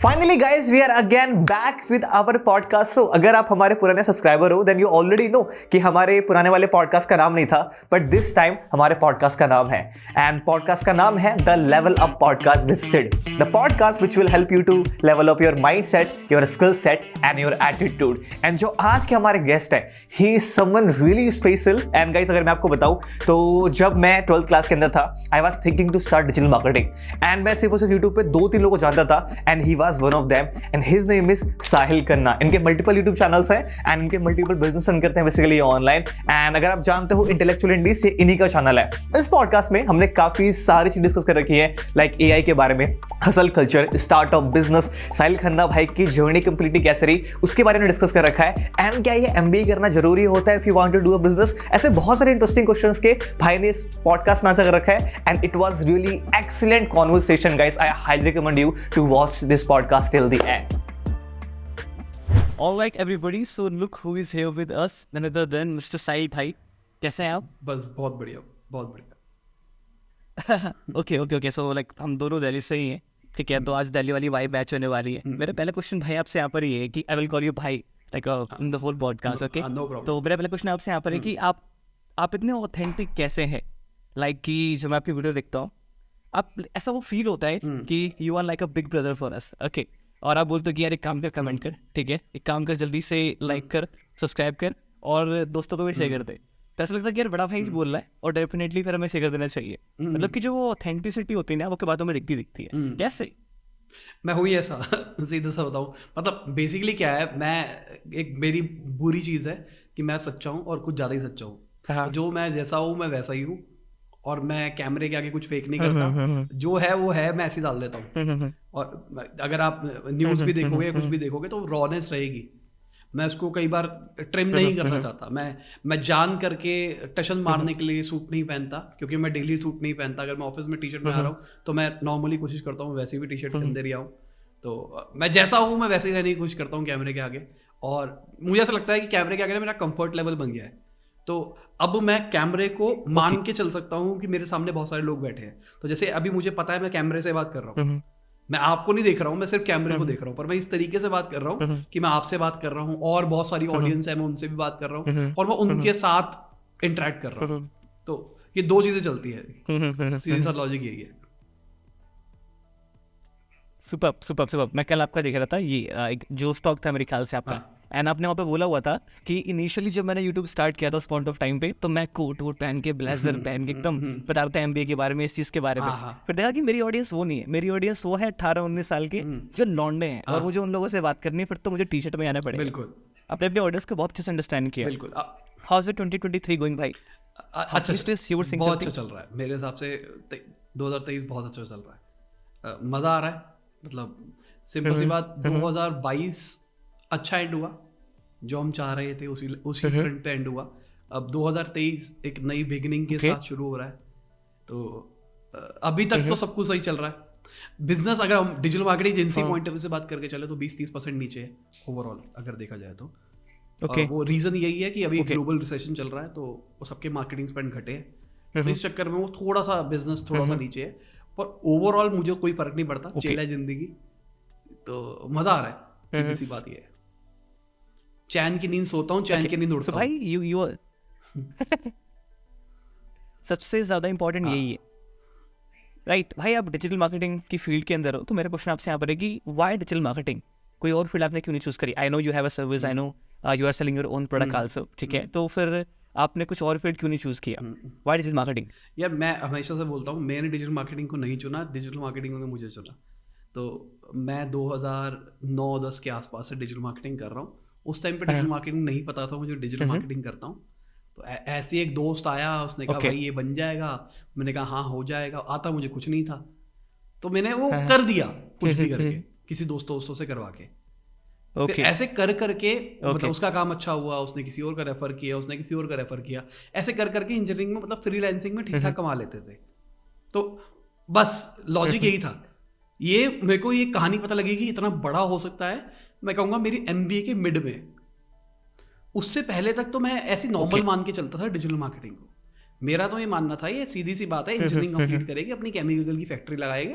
Finally guys, we are again back with our podcast. So अगर आप हमारे पुराने सब्सक्राइबर हो then you already know कि हमारे पुराने वाले पॉडकास्ट का नाम नहीं था, but this time हमारे पॉडकास्ट का नाम है and पॉडकास्ट का नाम है The Level Up Podcast with Sid. The podcast which will help you to level up your mindset, your skill set and your attitude. And जो आज के हमारे गेस्ट है, he is someone really special. And guys अगर मैं आपको बताऊं तो जब मैं 12th क्लास के अंदर था, I was thinking to start digital marketing. And मैं सिर्फ उसे YouTube पे 2-3 लोगों को जानता था and he was one of them and his name is साहिल खन्ना. इनके मल्टीपल YouTube चैनल्स हैं and इनके मल्टीपल बिजनेस रन करते हैं बेसिकली ऑनलाइन. एंड अगर आप जानते हो इंटेलेक्चुअल इंडीज, ये इन्हीं का चैनल है. इस पॉडकास्ट में हमने काफी सारी चीज डिस्कस कर रखी है, लाइक एआई के बारे में, हसल कल्चर, स्टार्टअप, बिजनेस, साहिल खन्ना भाई की जर्नी कंप्लीटली कैसे रही उसके बारे में डिस्कस कर रखा है. एंड क्या ये एमबीए करना जरूरी होता है if you want to do a business, ऐसे बहुत सारे इंटरेस्टिंग क्वेश्चंस के भाई ने इस पॉडकास्ट में आंसर कर रखा है. And it was really excellent conversation guys. I highly recommend you to watch this podcast till the end. All right, everybody. So look who is here with us, none other than Mr. Sahil भाई. कैसे हैं आप? बस बहुत बढ़िया, बहुत बढ़िया. Okay. So like हम दोनों दिल्ली से ही हैं, ठीक है. तो आज दिल्ली वाली वाइब मैच होने वाली है. मेरा पहला क्वेश्चन भाई आपसे यहाँ पर ये है कि I will call you भाई like in the whole podcast, okay? No problem. तो मेरा पहला क्वेश्चन आपसे यहाँ पर है कि आप इतने ऑथेंटिक कैसे हैं? लाइक कि जब मैं आपकी वीडियो देखता हूँ, आप ऐसा वो फील होता है कि you are like a big brother for us, okay. और आप बोलते हो कि यार एक काम कर, कमेंट कर, ठीक है, एक काम कर, जल्दी से लाइक कर, सब्सक्राइब कर और दोस्तों को भी शेयर कर दे. तो ऐसा लगता है कि यार बड़ा भाई बोल रहा है और डेफिनेटली फिर हमें शेयर कर देना चाहिए. मतलब कि जो वो ऑथेंटिसिटी होती है ना, वो के बातों में दिखती है. कैसे? मैं हुई ऐसा सीधा सा बताऊँ, मतलब बेसिकली क्या है, मैं एक मेरी बुरी चीज़ है कि मैं सच्चा हूँ और कुछ ज़्यादा ही सच्चा हूँ. जो मैं जैसा हूँ मैं वैसा ही हूँ और मैं कैमरे के आगे कुछ फेक नहीं करता. जो है वो है, मैं ऐसे ही डाल देता हूँ. और अगर आप न्यूज़ भी देखोगे या कुछ भी देखोगे तो रॉनेस रहेगी. मैं उसको कई बार ट्रिम नहीं करना चाहता. मैं जान करके टशन मारने के लिए सूट नहीं पहनता, क्योंकि मैं डेली सूट नहीं पहनता. अगर मैं ऑफिस में टी शर्ट में आ रहा हूँ तो मैं नॉर्मली कोशिश करता हूँ वैसे भी टी शर्ट के अंदर ही आऊँ. तो मैं जैसा हूँ मैं वैसे ही रहने की कोशिश करता हूँ कैमरे के आगे. और मुझे ऐसा लगता है कि कैमरे के आगे ना मेरा कंफर्ट लेवल बन गया है. तो अब मैं कैमरे को मान के चल सकता हूँ कि मेरे सामने बहुत सारे लोग बैठे हैं. तो जैसे अभी मुझे पता है मैं कैमरे से बात कर रहा हूँ, मैं आपको नहीं देख रहा हूँ, मैं सिर्फ कैमरे को देख रहा हूँ, पर मैं इस तरीके से बात कर रहा हूँ कि मैं आपसे बात कर रहा हूँ और बहुत सारी ऑडियंस है, मैं उनसे भी बात कर रहा हूँ और मैं उनके साथ इंटरेक्ट कर रहा हूँ. तो ये दो चीजें चलती है. सीधा सा लॉजिक यही है. सुपर. मैं कल आपका देख रहा था, ये एक जो स्टॉक था मेरे ख्याल से आपका, एंड आपने वहाँ पे बोला हुआ था कि इनिशियली जब मैंने YouTube स्टार्ट किया था उस पॉइंट ऑफ टाइम पे, तो मैं कोट वोट पहन के, ब्लेजर पहन के एकदम बता रहा था एमबीए के बारे में, इस चीज़ के बारे में. फिर देखा कि मेरी ऑडियंस वो नहीं है. मेरी ऑडियंस वो है 18-19 साल के जो लौंडे हैं, और मुझे उन लोगों से बात करनी है, फिर तो मुझे टी शर्ट में आना पड़ेगा. बिल्कुल. आपने अपने ऑडियंस को बहुत अच्छे से अंडरस्टैंड किया. बिल्कुल. हाउ इज 2023 गोइंग भाई? अच्छा, बहुत अच्छा चल रहा है मेरे हिसाब से. 2023 बहुत अच्छा चल रहा है. मज़ा आ रहा है. मतलब सिंपल सी बात, 2022 अच्छा एंड हुआ, जो हम चाह रहे थे उसी फ्रंट पे एंड हुआ. अब 2023 एक नई बिगिनिंग के साथ शुरू हो रहा है. तो अभी तक तो सब कुछ सही चल रहा है. बिजनेस अगर हम digital marketing agency point of view से बात करके चले तो 20-30% नीचे है ओवरऑल अगर देखा जाए तो. वो रीजन यही है कि अभी ग्लोबल रिसेशन चल रहा है, तो वो सबके मार्केटिंग स्पेंड घटे हैं. तो इस चक्कर में वो थोड़ा सा बिजनेस थोड़ा सा नीचे है, पर ओवरऑल मुझे कोई फर्क नहीं पड़ता. चल है जिंदगी, तो मजा आ रहा है. सीधी सी बात ये है. चैन की नींद सोता हूँ, चैन की नींद उड़ता हूँ. भाई यू सबसे ज्यादा इंपॉर्टेंट यही है, राइट भाई. आप डिजिटल मार्केटिंग की फील्ड के अंदर हो, तो मेरा क्वेश्चन आपसे यहाँ पर है कि व्हाई डिजिटल मार्केटिंग? कोई और फील्ड आपने क्यों नहीं चूज करी? I know you have a service, I know you are selling your own product also, ठीक है. तो फिर आपने कुछ और फील्ड क्यों नहीं चूज किया? Why digital marketing? यार मैं हमेशा से बोलता हूँ, मैंने डिजिटल मार्केटिंग को नहीं चुना, डिजिटल मार्केटिंग ने मुझे चुना. तो मैं 2009-10 के आसपास से डिजिटल मार्केटिंग कर रहा हूँ. उस टाइम पे डिजिटल मार्केटिंग नहीं पता था मुझे डिजिटल मार्केटिंग करता हूँ. तो ऐसे एक दोस्त आया, उसने कहा भाई ये बन जाएगा. मैंने कहा हाँ हो जाएगा. आता मुझे कुछ नहीं था, तो मैंने वो कर दिया कुछ भी करके, किसी दोस्तों से करवा के. फिर ऐसे कर करके मतलब उसका काम अच्छा हुआ, उसने किसी और का रेफर किया, उसने किसी और का रेफर किया. ऐसे कर करके इंजीनियरिंग में मतलब फ्रीलांसिंग में ठीक ठाक कमा लेते थे. तो बस लॉजिक यही था. ये मेरे को ये कहानी पता लगी कि इतना बड़ा हो सकता है. मैं कहूँगा मेरी एमबीए के मिड में. उससे पहले तक तो मैं ऐसी नॉर्मल मान के चलता था डिजिटल मार्केटिंग को. मेरा तो ये मानना था ये सीधी सी बात है, इंजीनियरिंग कंप्लीट करेगी, अपनी केमिकल की फैक्ट्री लगाएंगे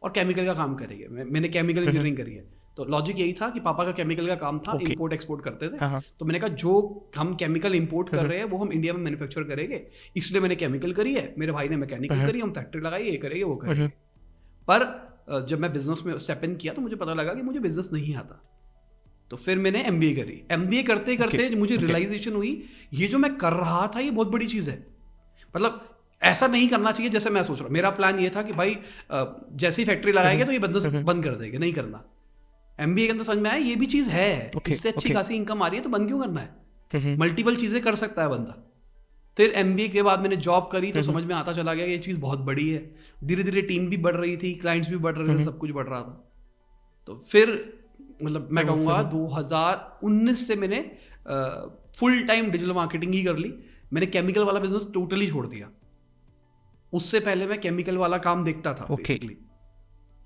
और केमिकल का काम करेंगे। मैंने केमिकल इंजीनियरिंग करी है, तो लॉजिक यही था कि पापा का केमिकल का काम था, इंपोर्ट एक्सपोर्ट करते थे। तो मैंने कहा जो हम केमिकल इंपोर्ट कर रहे हैं वो हम इंडिया में मैन्युफैक्चर करेंगे, इसलिए मैंने केमिकल करी है, मेरे भाई ने मैकेनिकल करी, हम फैक्ट्री लगाई, ये करेंगे वो करेंगे। पर जब मैं बिजनेस में स्टेप इन किया तो मुझे पता लगा कि मुझे बिजनेस नहीं आता। तो फिर मैंने MBA करी। MBA करते करते मुझे रियलाइजेशन हुई ये जो मैं कर रहा था ये बहुत बड़ी चीज़ है। मतलब ऐसा नहीं करना चाहिए जैसे मैं सोच रहा हूँ। मेरा प्लान ये था कि भाई जैसे ही फैक्ट्री लगाएंगे तो ये बिजनेस बंद कर देंगे, नहीं करना। MBA के अंदर समझ में आया ये भी चीज़ है, इससे अच्छी खासी इनकम आ रही है, तो बंद क्यों करना है, मल्टीपल चीज़ें कर सकता है बंदा। फिर MBA के बाद मैंने जॉब करी तो समझ में आता चला गया कि ये चीज़ बहुत बड़ी है। धीरे धीरे टीम भी बढ़ रही थी, क्लाइंट्स भी बढ़ रहे थे, सब कुछ बढ़ रहा था। तो फिर मतलब मैं कहूँगा 2019 से मैंने फुल टाइम डिजिटल मार्केटिंग ही कर ली। मैंने केमिकल वाला बिजनेस टोटली छोड़ दिया। उससे पहले मैं केमिकल वाला काम देखता था बेसिकली,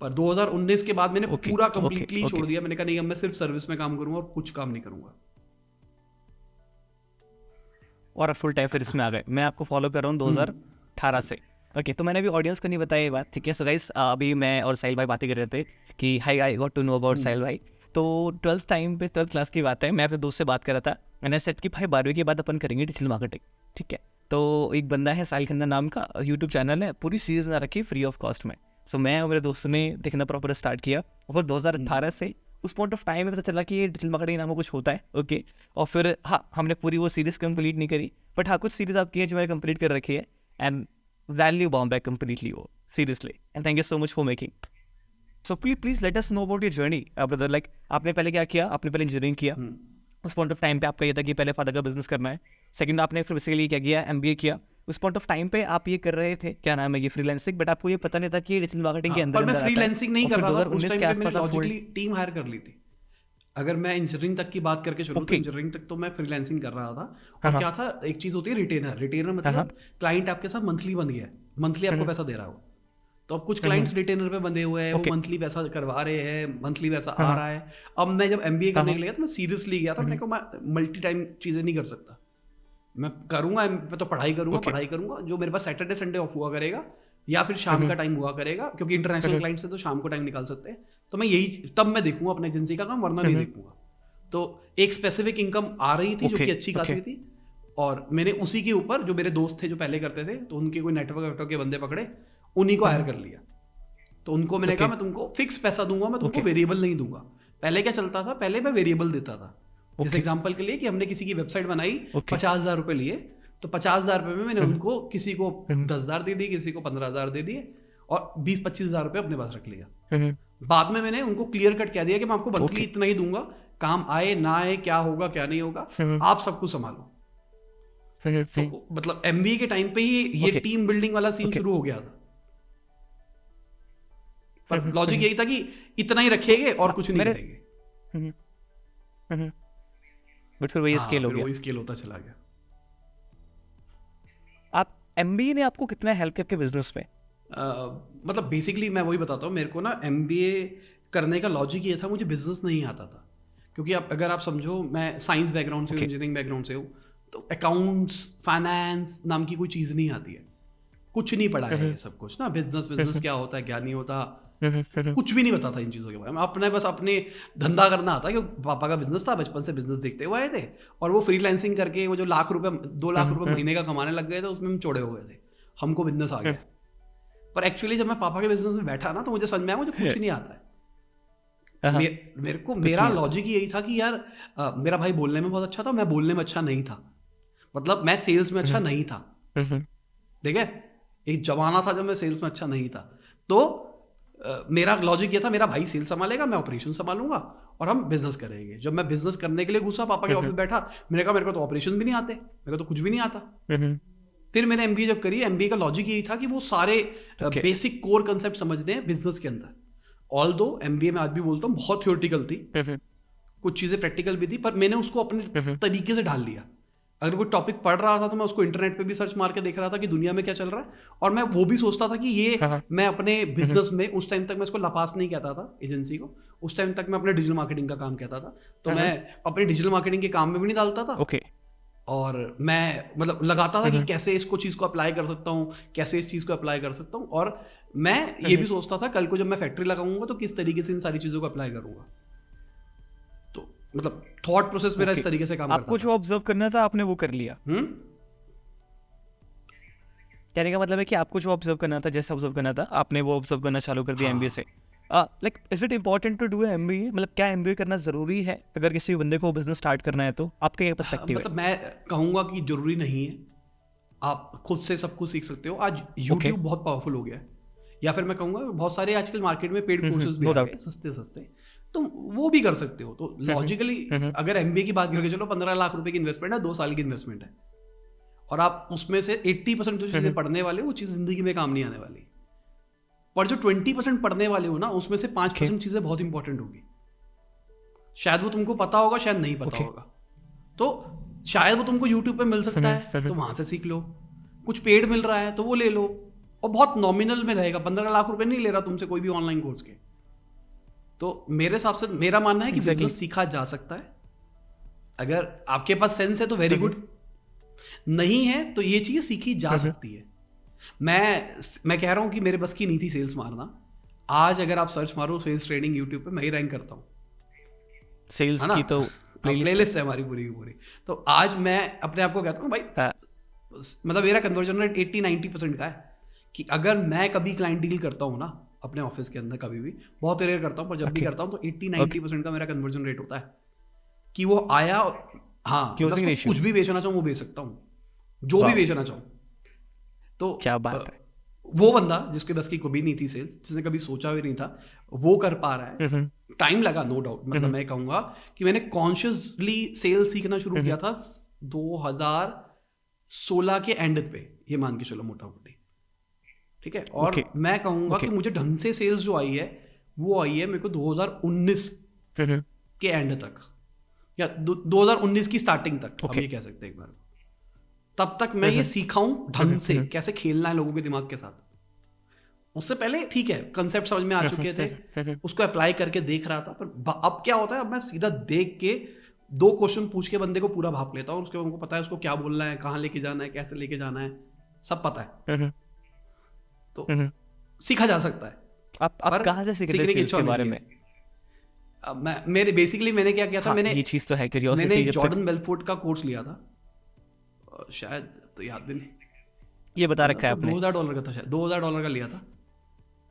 पर 2019 के बाद मैंने पूरा कंप्लीटली छोड़ दिया। मैंने कहा नहीं, अब मैं सिर्फ सर्विस में काम करूंगा और कुछ काम नहीं करूंगा। और फुल टाइम फिर इसमें आ गए। मैं आपको फॉलो कर रहा हूँ 2018 से। ओके, तो मैंने अभी ऑडियंस को नहीं बताया ये बात, ठीक है। सो गाइस, अभी मैं और साहिल भाई बातें कर रहे थे कि hi I got to know about Sahil भाई। तो 12th टाइम पे 12th क्लास की बात है, मैं अपने दोस्त से बात कर रहा था। मैंने सेट कि भाई 12वीं के बाद अपन करेंगे डिजिटल मार्केटिंग, ठीक है। तो एक बंदा है साहिल खन्ना नाम का, यूट्यूब चैनल है, पूरी सीरीज बना रखी फ्री ऑफ कॉस्ट में। सो मैं और मेरे दोस्त ने देखना प्रॉपर स्टार्ट किया, और फिर 2018 से उस पॉइंट ऑफ टाइम में पता चला कि ये डिजिटल मार्केटिंग नाम का कुछ होता है। ओके, और फिर हाँ, हमने पूरी वो सीरीज कंप्लीट नहीं करी, बट हाँ कुछ सीरीज आपकी है जो मैंने कंप्लीट कर रखी है, and value bound back completely वो seriously, and thank you so much for making. So please let us know about your journey brother. Like आपने पहले क्या किया? आपने पहले इंजीनियरिंग किया। उस पॉइंट ऑफ टाइम पे आपका ये था कि पहले फादर का बिजनेस करना है। सेकंड, आपने फिर बेसिकली क्या किया? MBA किया। उस पॉइंट ऑफ टाइम पे आप ये कर रहे थे, क्या नाम है, ये फ्रीलांसिंग, बट आपको ये पता नहीं था कि डिजिटल मार्केटिंग के अंदर पर मैं फ्रीलांसिंग नहीं कर रहा था उस टाइम पे। मैंने आसपास लॉजिकली टीम हायर कर ली थी। अगर मैं इंजीनियरिंग तक की बात करके चलूं तो इंजीनियरिंग तक तो मैं फ्रीलांसिंग कर रहा था। और क्या था, एक चीज होती है रिटेनर। रिटेनर मतलब क्लाइंट आपके साथ मंथली बन गया है, मंथली आपको पैसा दे रहा हो। तो अब कुछ क्लाइंट्स रिटेनर पे बंधे हुए हैं, वो मंथली पैसा करवा रहे हैं, मंथली पैसा आ रहा है। अब मैं जब MBA करने के लिए गया तो मैं सीरियसली गया था। मैंने कहा मैं मल्टी टाइम चीजें नहीं कर सकता, मैं करूंगा, मैं तो पढ़ाई करूंगा। जो मेरे पास सैटरडे संडे ऑफ हुआ करेगा या फिर शाम का टाइम हुआ करेगा, क्योंकि इंटरनेशनल क्लाइंट से तो शाम को टाइम निकाल सकते हैं, तो मैं यही तब मैं देखूंगा अपने एजेंसी का काम, वरना नहीं देखूंगा। तो एक स्पेसिफिक इनकम आ रही थी जो कि अच्छी खासी थी, और मैंने उसी के ऊपर जो मेरे दोस्त थे जो पहले करते थे, तो उनके कोई नेटवर्क के बंदे पकड़े, उन्हीं को हायर कर लिया। तो उनको मैंने कहा मैं तुमको फिक्स पैसा दूंगा, मैं तुमको वेरिएबल नहीं दूंगा। पहले क्या चलता था, पहले मैं वेरिएबल देता था। जैसे एग्जांपल के लिए कि हमने किसी की वेबसाइट बनाई, 50,000 रुपए लिए, तो 50,000 रुपए में मैंने उनको किसी को 10,000 दे दिए, किसी को 15,000 दे दिए, और 20-25,000 रुपए अपने पास रख लिया। बाद में मैंने उनको क्लियर कट कह दिया कि मैं आपको मंथली इतना ही दूंगा, काम आए ना आए, क्या होगा क्या नहीं होगा, आप सब कुछ संभालो। तो मतलब MBA के टाइम पे ही ये टीम बिल्डिंग वाला सीन शुरू हो गया था। पर लॉजिक यही था कि इतना ही रखेंगे और कुछ नहीं करेंगे। बट फिर वही स्केल हो गया, वही स्केल होता चला गया। आप MBA ने आपको कितना हेल्प किया आपके बिजनेस में? मतलब बेसिकली मैं वही बताता हूँ, मेरे को ना MBA करने का लॉजिक ये था, मुझे बिजनेस नहीं आता था। क्योंकि अगर आप समझो, मैं साइंस बैकग्राउंड से हूँ, इंजीनियरिंग बैकग्राउंड से हूँ, तो अकाउंट्स फाइनेंस नाम की कोई चीज़ नहीं आती है, कुछ नहीं पढ़ा है ये सब कुछ ना। बिजनेस क्या होता है क्या नहीं होता, कुछ भी नहीं पता था इन चीज़ों के बारे में। अपने धंधा करना आता, क्योंकि पापा का बिजनेस था, बचपन से बिजनेस देखते हुए आए थे, और वो फ्रीलांसिंग करके वो जो 2 लाख रुपए महीने का कमाने लग गए थे, उसमें हम चौड़े हो गए थे, हमको बिजनेस आ गया। पर एक्चुअली जब मैं पापा के बिजनेस में बैठा ना, तो मुझे समझ में आया मुझे कुछ नहीं आता है। मेरा लॉजिक यही था कि यार मेरा भाई बोलने में बहुत अच्छा था, मैं बोलने में अच्छा नहीं था। मतलब मैं सेल्स में अच्छा नहीं था, ठीक है। एक जमाना था जब मैं सेल्स में अच्छा नहीं था, तो मेरा लॉजिक ये था, मेरा भाई सेल्स संभालेगा, मैं ऑपरेशन संभालूंगा, और हम बिजनेस करेंगे। जब मैं बिजनेस करने के लिए घुसा, पापा के ऑफिस बैठा, मैंने कहा मेरे को तो ऑपरेशन भी नहीं आते, मेरे को तो कुछ भी नहीं आता। फिर मैंने MBA जब करी, MBA का लॉजिक यही था कि वो सारे बेसिक कोर कंसेप्ट समझने हैं बिजनेस के अंदर। ऑल्दो MBA में आज भी बोलता हूँ बहुत थ्योरेटिकल थी, कुछ चीज़ें प्रैक्टिकल भी थी, पर मैंने उसको अपने तरीके से ढाल लिया। अगर कोई टॉपिक पढ़ रहा था तो मैं उसको इंटरनेट पे भी सर्च मार के देख रहा था कि दुनिया में क्या चल रहा है, और मैं वो भी सोचता था कि ये मैं अपने बिजनेस में, उस टाइम तक मैं इसको लपास नहीं कहता था एजेंसी को, उस टाइम तक मैं अपने डिजिटल मार्केटिंग का काम कहता था, तो मैं अपने डिजिटल मार्केटिंग के काम में भी नहीं डालता था। और मैं मतलब लगाता था कि कैसे इसको चीज़ को अप्लाई कर सकता हूँ, कैसे इस चीज़ को अप्लाई कर सकता हूँ। और मैं ये भी सोचता था कल को जब मैं फैक्ट्री लगाऊंगा तो किस तरीके से इन सारी चीज़ों को अप्लाई करूंगा। तो मतलब थॉट प्रोसेस मेरा इस तरीके से काम करता आपको जो ऑब्जर्व करना था आपने वो कर लिया। कहने का मतलब है कि आपको जो ऑब्जर्व करना था, जैसे ऑब्जर्व करना था, आपने वो ऑब्जर्व करना चालू कर दिया एमबीए से। Like is it important to do MBA? मतलब क्या एमबीए करना जरूरी है अगर किसी बंदे को बिजनेस स्टार्ट करना है? तो आपका क्या पर्सपेक्टिव है? मतलब मैं कहूंगा कि जरूरी नहीं है, आप खुद से सब कुछ सीख सकते हो। आज यूट्यूब बहुत पावरफुल हो गया है, या फिर मैं कहूंगा बहुत सारे आजकल मार्केट में पेड कोर्सेज भी आ गए सस्ते सस्ते, तो वो भी कर सकते हो। तो लॉजिकली अगर एमबीए की बात करके चलो, 15 लाख रुपए की इन्वेस्टमेंट है, 2 साल की इन्वेस्टमेंट है, और आप उसमें से 80% जो चीजें पढ़ने वाले वो चीज जिंदगी में काम नहीं आने वाली, पर जो 20% पढ़ने वाले हो ना, उसमें से 5% चीजें बहुत इंपॉर्टेंट होगी। शायद वो तुमको पता होगा, शायद नहीं पता होगा, तो शायद वो तुमको यूट्यूब पे मिल सकता है तो वहां से सीख लो, कुछ पेड मिल रहा है तो वो ले लो, और बहुत नॉमिनल में रहेगा, 15 लाख रुपए नहीं ले रहा तुमसे कोई भी ऑनलाइन कोर्स के। तो मेरे हिसाब से मेरा मानना है कि बिजनेस सीखा जा सकता है, अगर आपके पास सेंस है तो वेरी गुड, नहीं है तो ये चीज सीखी जा सकती है। मैं कह रहा हूं कि मेरे बस की नहीं थी सेल्स मारना। आज अगर आप सर्च मारो सेल्स ट्रेनिंग यूट्यूब पे, मैं ही रैंक करता हूँ सेल्स की, तो प्लेलिस्ट है हमारी पूरी की पूरी। तो आज मैं अपने आप को कहता हूँ भाई, मतलब मेरा कन्वर्जन रेट 80-90% का है, कि अगर मैं कभी क्लाइंट डील करता हूँ ना अपने ऑफिस के अंदर, कभी भी, बहुत रेयर करता हूँ पर जब भी करता हूँ तो 80-90% का मेरा कन्वर्जन रेट होता है कि वो आया, हाँ मतलब कुछ भी बेचना चाहूँ वो बेच सकता हूँ, जो भी बेचना चाहूँ। तो क्या बात है, वो बंदा जिसके बस की कभी नहीं थी सेल्स, जिसने कभी सोचा भी नहीं था, वो कर पा रहा है। टाइम लगा नो डाउट, मतलब मैं कहूँगा कि मैंने कॉन्शियसली सेल्स सीखना शुरू किया था 2016 के एंड पे, ये मान के चलो मोटा मोटी, ठीक है। और मैं कहूँगा कि मुझे ढंग से सेल्स जो आई है वो आई है मेरे को 2019 के एंड तक, या 2019 की स्टार्टिंग तक, हम ये कह सकते हैं एक बार। तब तक मैं ये सीखा हूं ढंग से कैसे खेलना है लोगों के दिमाग के साथ। उससे पहले ठीक है कंसेप्ट समझ में आ चुके थे, उसको अप्लाई करके देख रहा था, पर अब क्या होता है, अब मैं सीधा देख के 2 क्वेश्चन पूछ के बंदे को पूरा भाप लेता हूँ, उसके बाद उनको पता है उसको क्या बोलना है, कहाँ लेके जाना है, कैसे लेके जाना है, सब पता है। तो सीखा जा सकता है। आप कहाँ से सीख रहे थे इसके बारे में? मेरे बेसिकली मैंने क्या किया था, मैंने ये चीज तो है क्यूरियोसिटी, मैंने जॉर्डन बेलफोर्ड का कोर्स लिया था, शायद तो याद भी नहीं, ये बता रखा है आपने, $2000 का था, शायद $2000 का लिया था।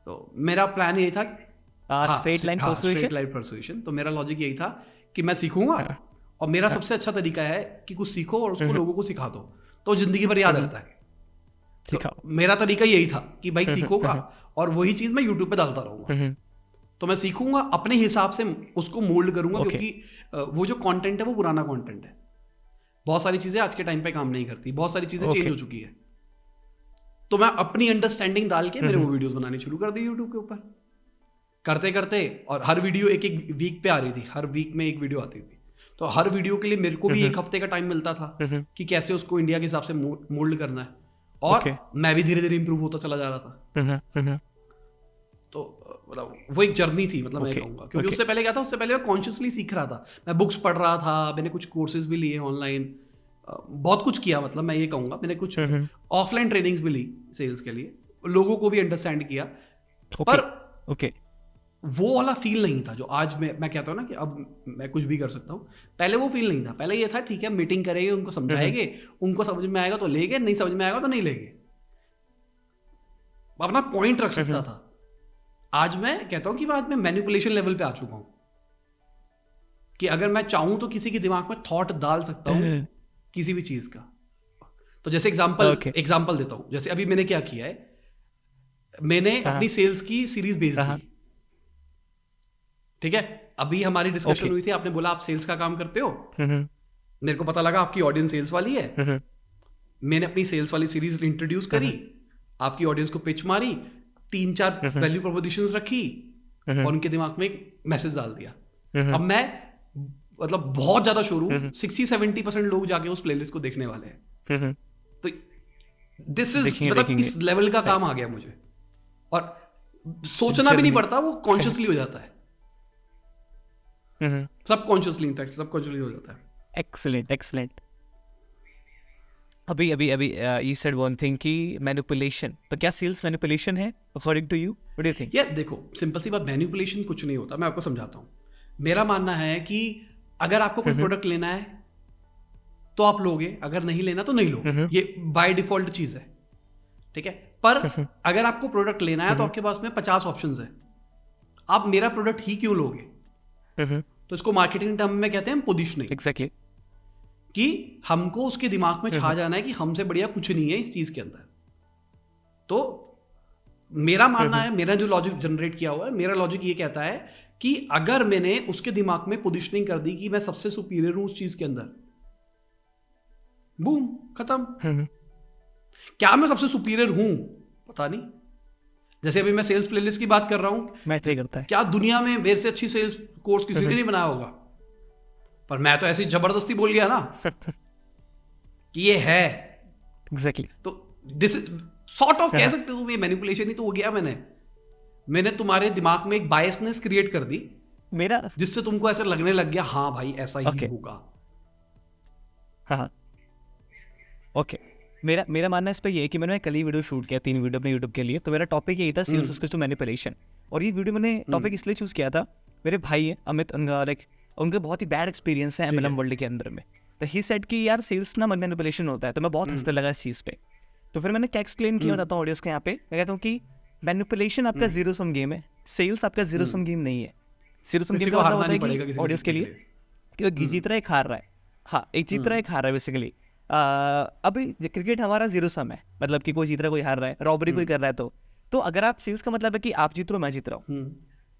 तो मेरा प्लान यही था, स्ट्रेट लाइन परसुएशन। तो मेरा लॉजिक यही था कि मैं सीखूंगा, और मेरा सबसे अच्छा तरीका है कि कुछ सीखो और उसको लोगों को सिखा दो, तो जिंदगी भर याद रहता है। तो मेरा तरीका यही था कि भाई सीखूंगा और वही चीज मैं यूट्यूब पे डालता रहूंगा। तो मैं सीखूंगा, अपने हिसाब से उसको मोल्ड करूंगा, क्योंकि वो जो कंटेंट है वो पुराना कंटेंट है, बहुत सारी चीजें आज के टाइम पे काम नहीं करती, बहुत सारी चीजें चेंज हो चुकी है। तो मैं अपनी अंडरस्टैंडिंग डाल के मेरे वो वीडियोस बनाने शुरू कर दी यूट्यूब के ऊपर, करते करते, और हर वीडियो एक वीक पे आ रही थी, हर वीक में एक वीडियो आती थी। तो हर वीडियो के लिए मेरे को भी 1 हफ्ते का टाइम मिलता था कि कैसे उसको इंडिया के हिसाब से मोल्ड करना है, और मैं भी धीरे धीरे इंप्रूव होता चला जा रहा था। तो मतलब वो एक जर्नी थी, मतलब मैं कहूँगा, क्योंकि उससे पहले क्या था, उससे पहले मैं कॉन्शियसली सीख रहा था, मैं बुक्स पढ़ रहा था, मैंने कुछ कोर्सेज भी लिए ऑनलाइन, बहुत कुछ किया, मतलब मैं ये कहूँगा मैंने कुछ ऑफलाइन ट्रेनिंग्स भी ली सेल्स के लिए, लोगों को भी अंडरस्टैंड किया, पर वो वाला फील नहीं था जो आज मैं कहता हूँ ना कि अब मैं कुछ भी कर सकता हूँ। पहले वो फील नहीं था, पहले ये था ठीक है मीटिंग करेंगे, उनको समझाएंगे, उनको समझ में आएगा तो लेंगे, नहीं समझ में आएगा तो नहीं लेंगे, अपना पॉइंट रख सकता था। आज मैं कहता हूं कि आज मैं मैनिपुलेशन लेवल पे आ चुका हूं, कि अगर मैं चाहूं तो किसी के दिमाग में थॉट डाल सकता हूं किसी भी चीज का। तो जैसे एग्जांपल देता हूं, जैसे अभी मैंने क्या किया है, मैंने अपनी सेल्स की सीरीज भेज दी, ठीक है। अभी हमारी डिस्कशन हुई थी, आपने बोला आप सेल्स का काम करते हो, मेरे को पता लगा आपकी ऑडियंस सेल्स वाली है, मैंने अपनी सेल्स वाली सीरीज इंट्रोड्यूस करी, आपकी ऑडियंस को पिच मारी, 3-4 वैल्यू प्रोपोजिशंस रखी, और उनके दिमाग में एक मैसेज डाल दिया। अब मैं मतलब बहुत ज्यादा शुरू 60-70% लोग जाके उस प्लेलिस्ट को देखने वाले हैं। तो दिस इज मतलब इस लेवल का काम आ गया मुझे, और सोचना भी नहीं पड़ता, वो कॉन्शियसली हो जाता है, सबकॉन्शियसली, इनफैक्ट सबकॉन्शियसली हो जाता है। एक्सीलेंट। अभी अभी अभी यू सेड वन थिंग कि मैनिपुलेशन, तो क्या सेल्स मैनिपुलेशन है according to you? What do you think? यार देखो, सिंपल सी बात, मैनिपुलेशन कुछ नहीं होता। मैं आपको समझाता हूँ। मेरा मानना है कि अगर आपको कोई प्रोडक्ट लेना है तो आप लोगे, अगर नहीं लेना तो नहीं लोगे, ये बाय डिफॉल्ट चीज है, ठीक है। पर अगर आपको प्रोडक्ट लेना है तो आपके पास में 50 ऑप्शंस है, आप मेरा प्रोडक्ट ही क्यों लोगे? तो इसको मार्केटिंग टर्म में कहते हैं पोजीशनिंग। एग्जैक्टली, कि हमको उसके दिमाग में छा जाना है कि हमसे बढ़िया कुछ नहीं है इस चीज के अंदर। तो मेरा मानना है, मेरा जो लॉजिक जनरेट किया हुआ है, मेरा लॉजिक ये कहता है कि अगर मैंने उसके दिमाग में पोजीशनिंग कर दी कि मैं सबसे सुपीरियर हूं उस चीज के अंदर, बूम, खत्म। क्या मैं सबसे सुपीरियर हूं? पता नहीं। जैसे अभी मैं सेल्स प्लेलिस्ट की बात कर रहा हूं, मैच नहीं करता है। क्या दुनिया में मेरे से अच्छी सेल्स कोर्स किसी ने नहीं बनाया होगा? पर मैं तो ऐसी जबरदस्ती बोल गया ना कि ये है। एग्जैक्टली। तो दिस सॉर्ट ऑफ कह सकते हो, ये मैनिपुलेशन ही तो हो गया। मैंने तुम्हारे दिमाग में एक बायसनेस क्रिएट कर दी, मेरा जिससे तुमको ऐसा लगने लग गया हाँ भाई ऐसा ही होगा। हाँ, ओके। मेरा मानना इस पर ये है कि मैंने कल ही वीडियो शूट किया, 3 वीडियो अपने यूट्यूब के लिए। तो मेरा टॉपिक यही था, सेल्स स्किल्स टू मैनिपुलेशन। और ये वीडियो मैंने टॉपिक इसलिए चूज किया था, मेरे भाई है अमित, उनका बहुत ही बैड एक्सपीरियंस है MLM वर्ल्ड के अंदर में। तो ही सेड कि यार सेल्स ना मैनिपुलेशन होता है। तो मैं बहुत हंसने लगा इस चीज़ पे। तो फिर मैंने क्या एक्सप्लेन किया बताता हूँ ऑडियंस के यहाँ पे। मैं कहता हूँ कि मैनिपुलेशन आपका जीरो सम गेम है, सेल्स आपका जीरो सम गेम नहीं है। जीरो सम गेम का मतलब होता है कि ऑडियंस के लिए कि वो जीत रहा है, एक हार रहा है। हाँ, एक जीत रहा है, एक हार रहा है बेसिकली। अभी क्रिकेट हमारा जीरो सम है, मतलब कि कोई जीत रहा है, कोई हार रहा है, रॉबरी कोई कर रहा है। तो अगर आप सेल्स का मतलब है कि आप जीत रहे हो, मैं जीत रहा हूँ,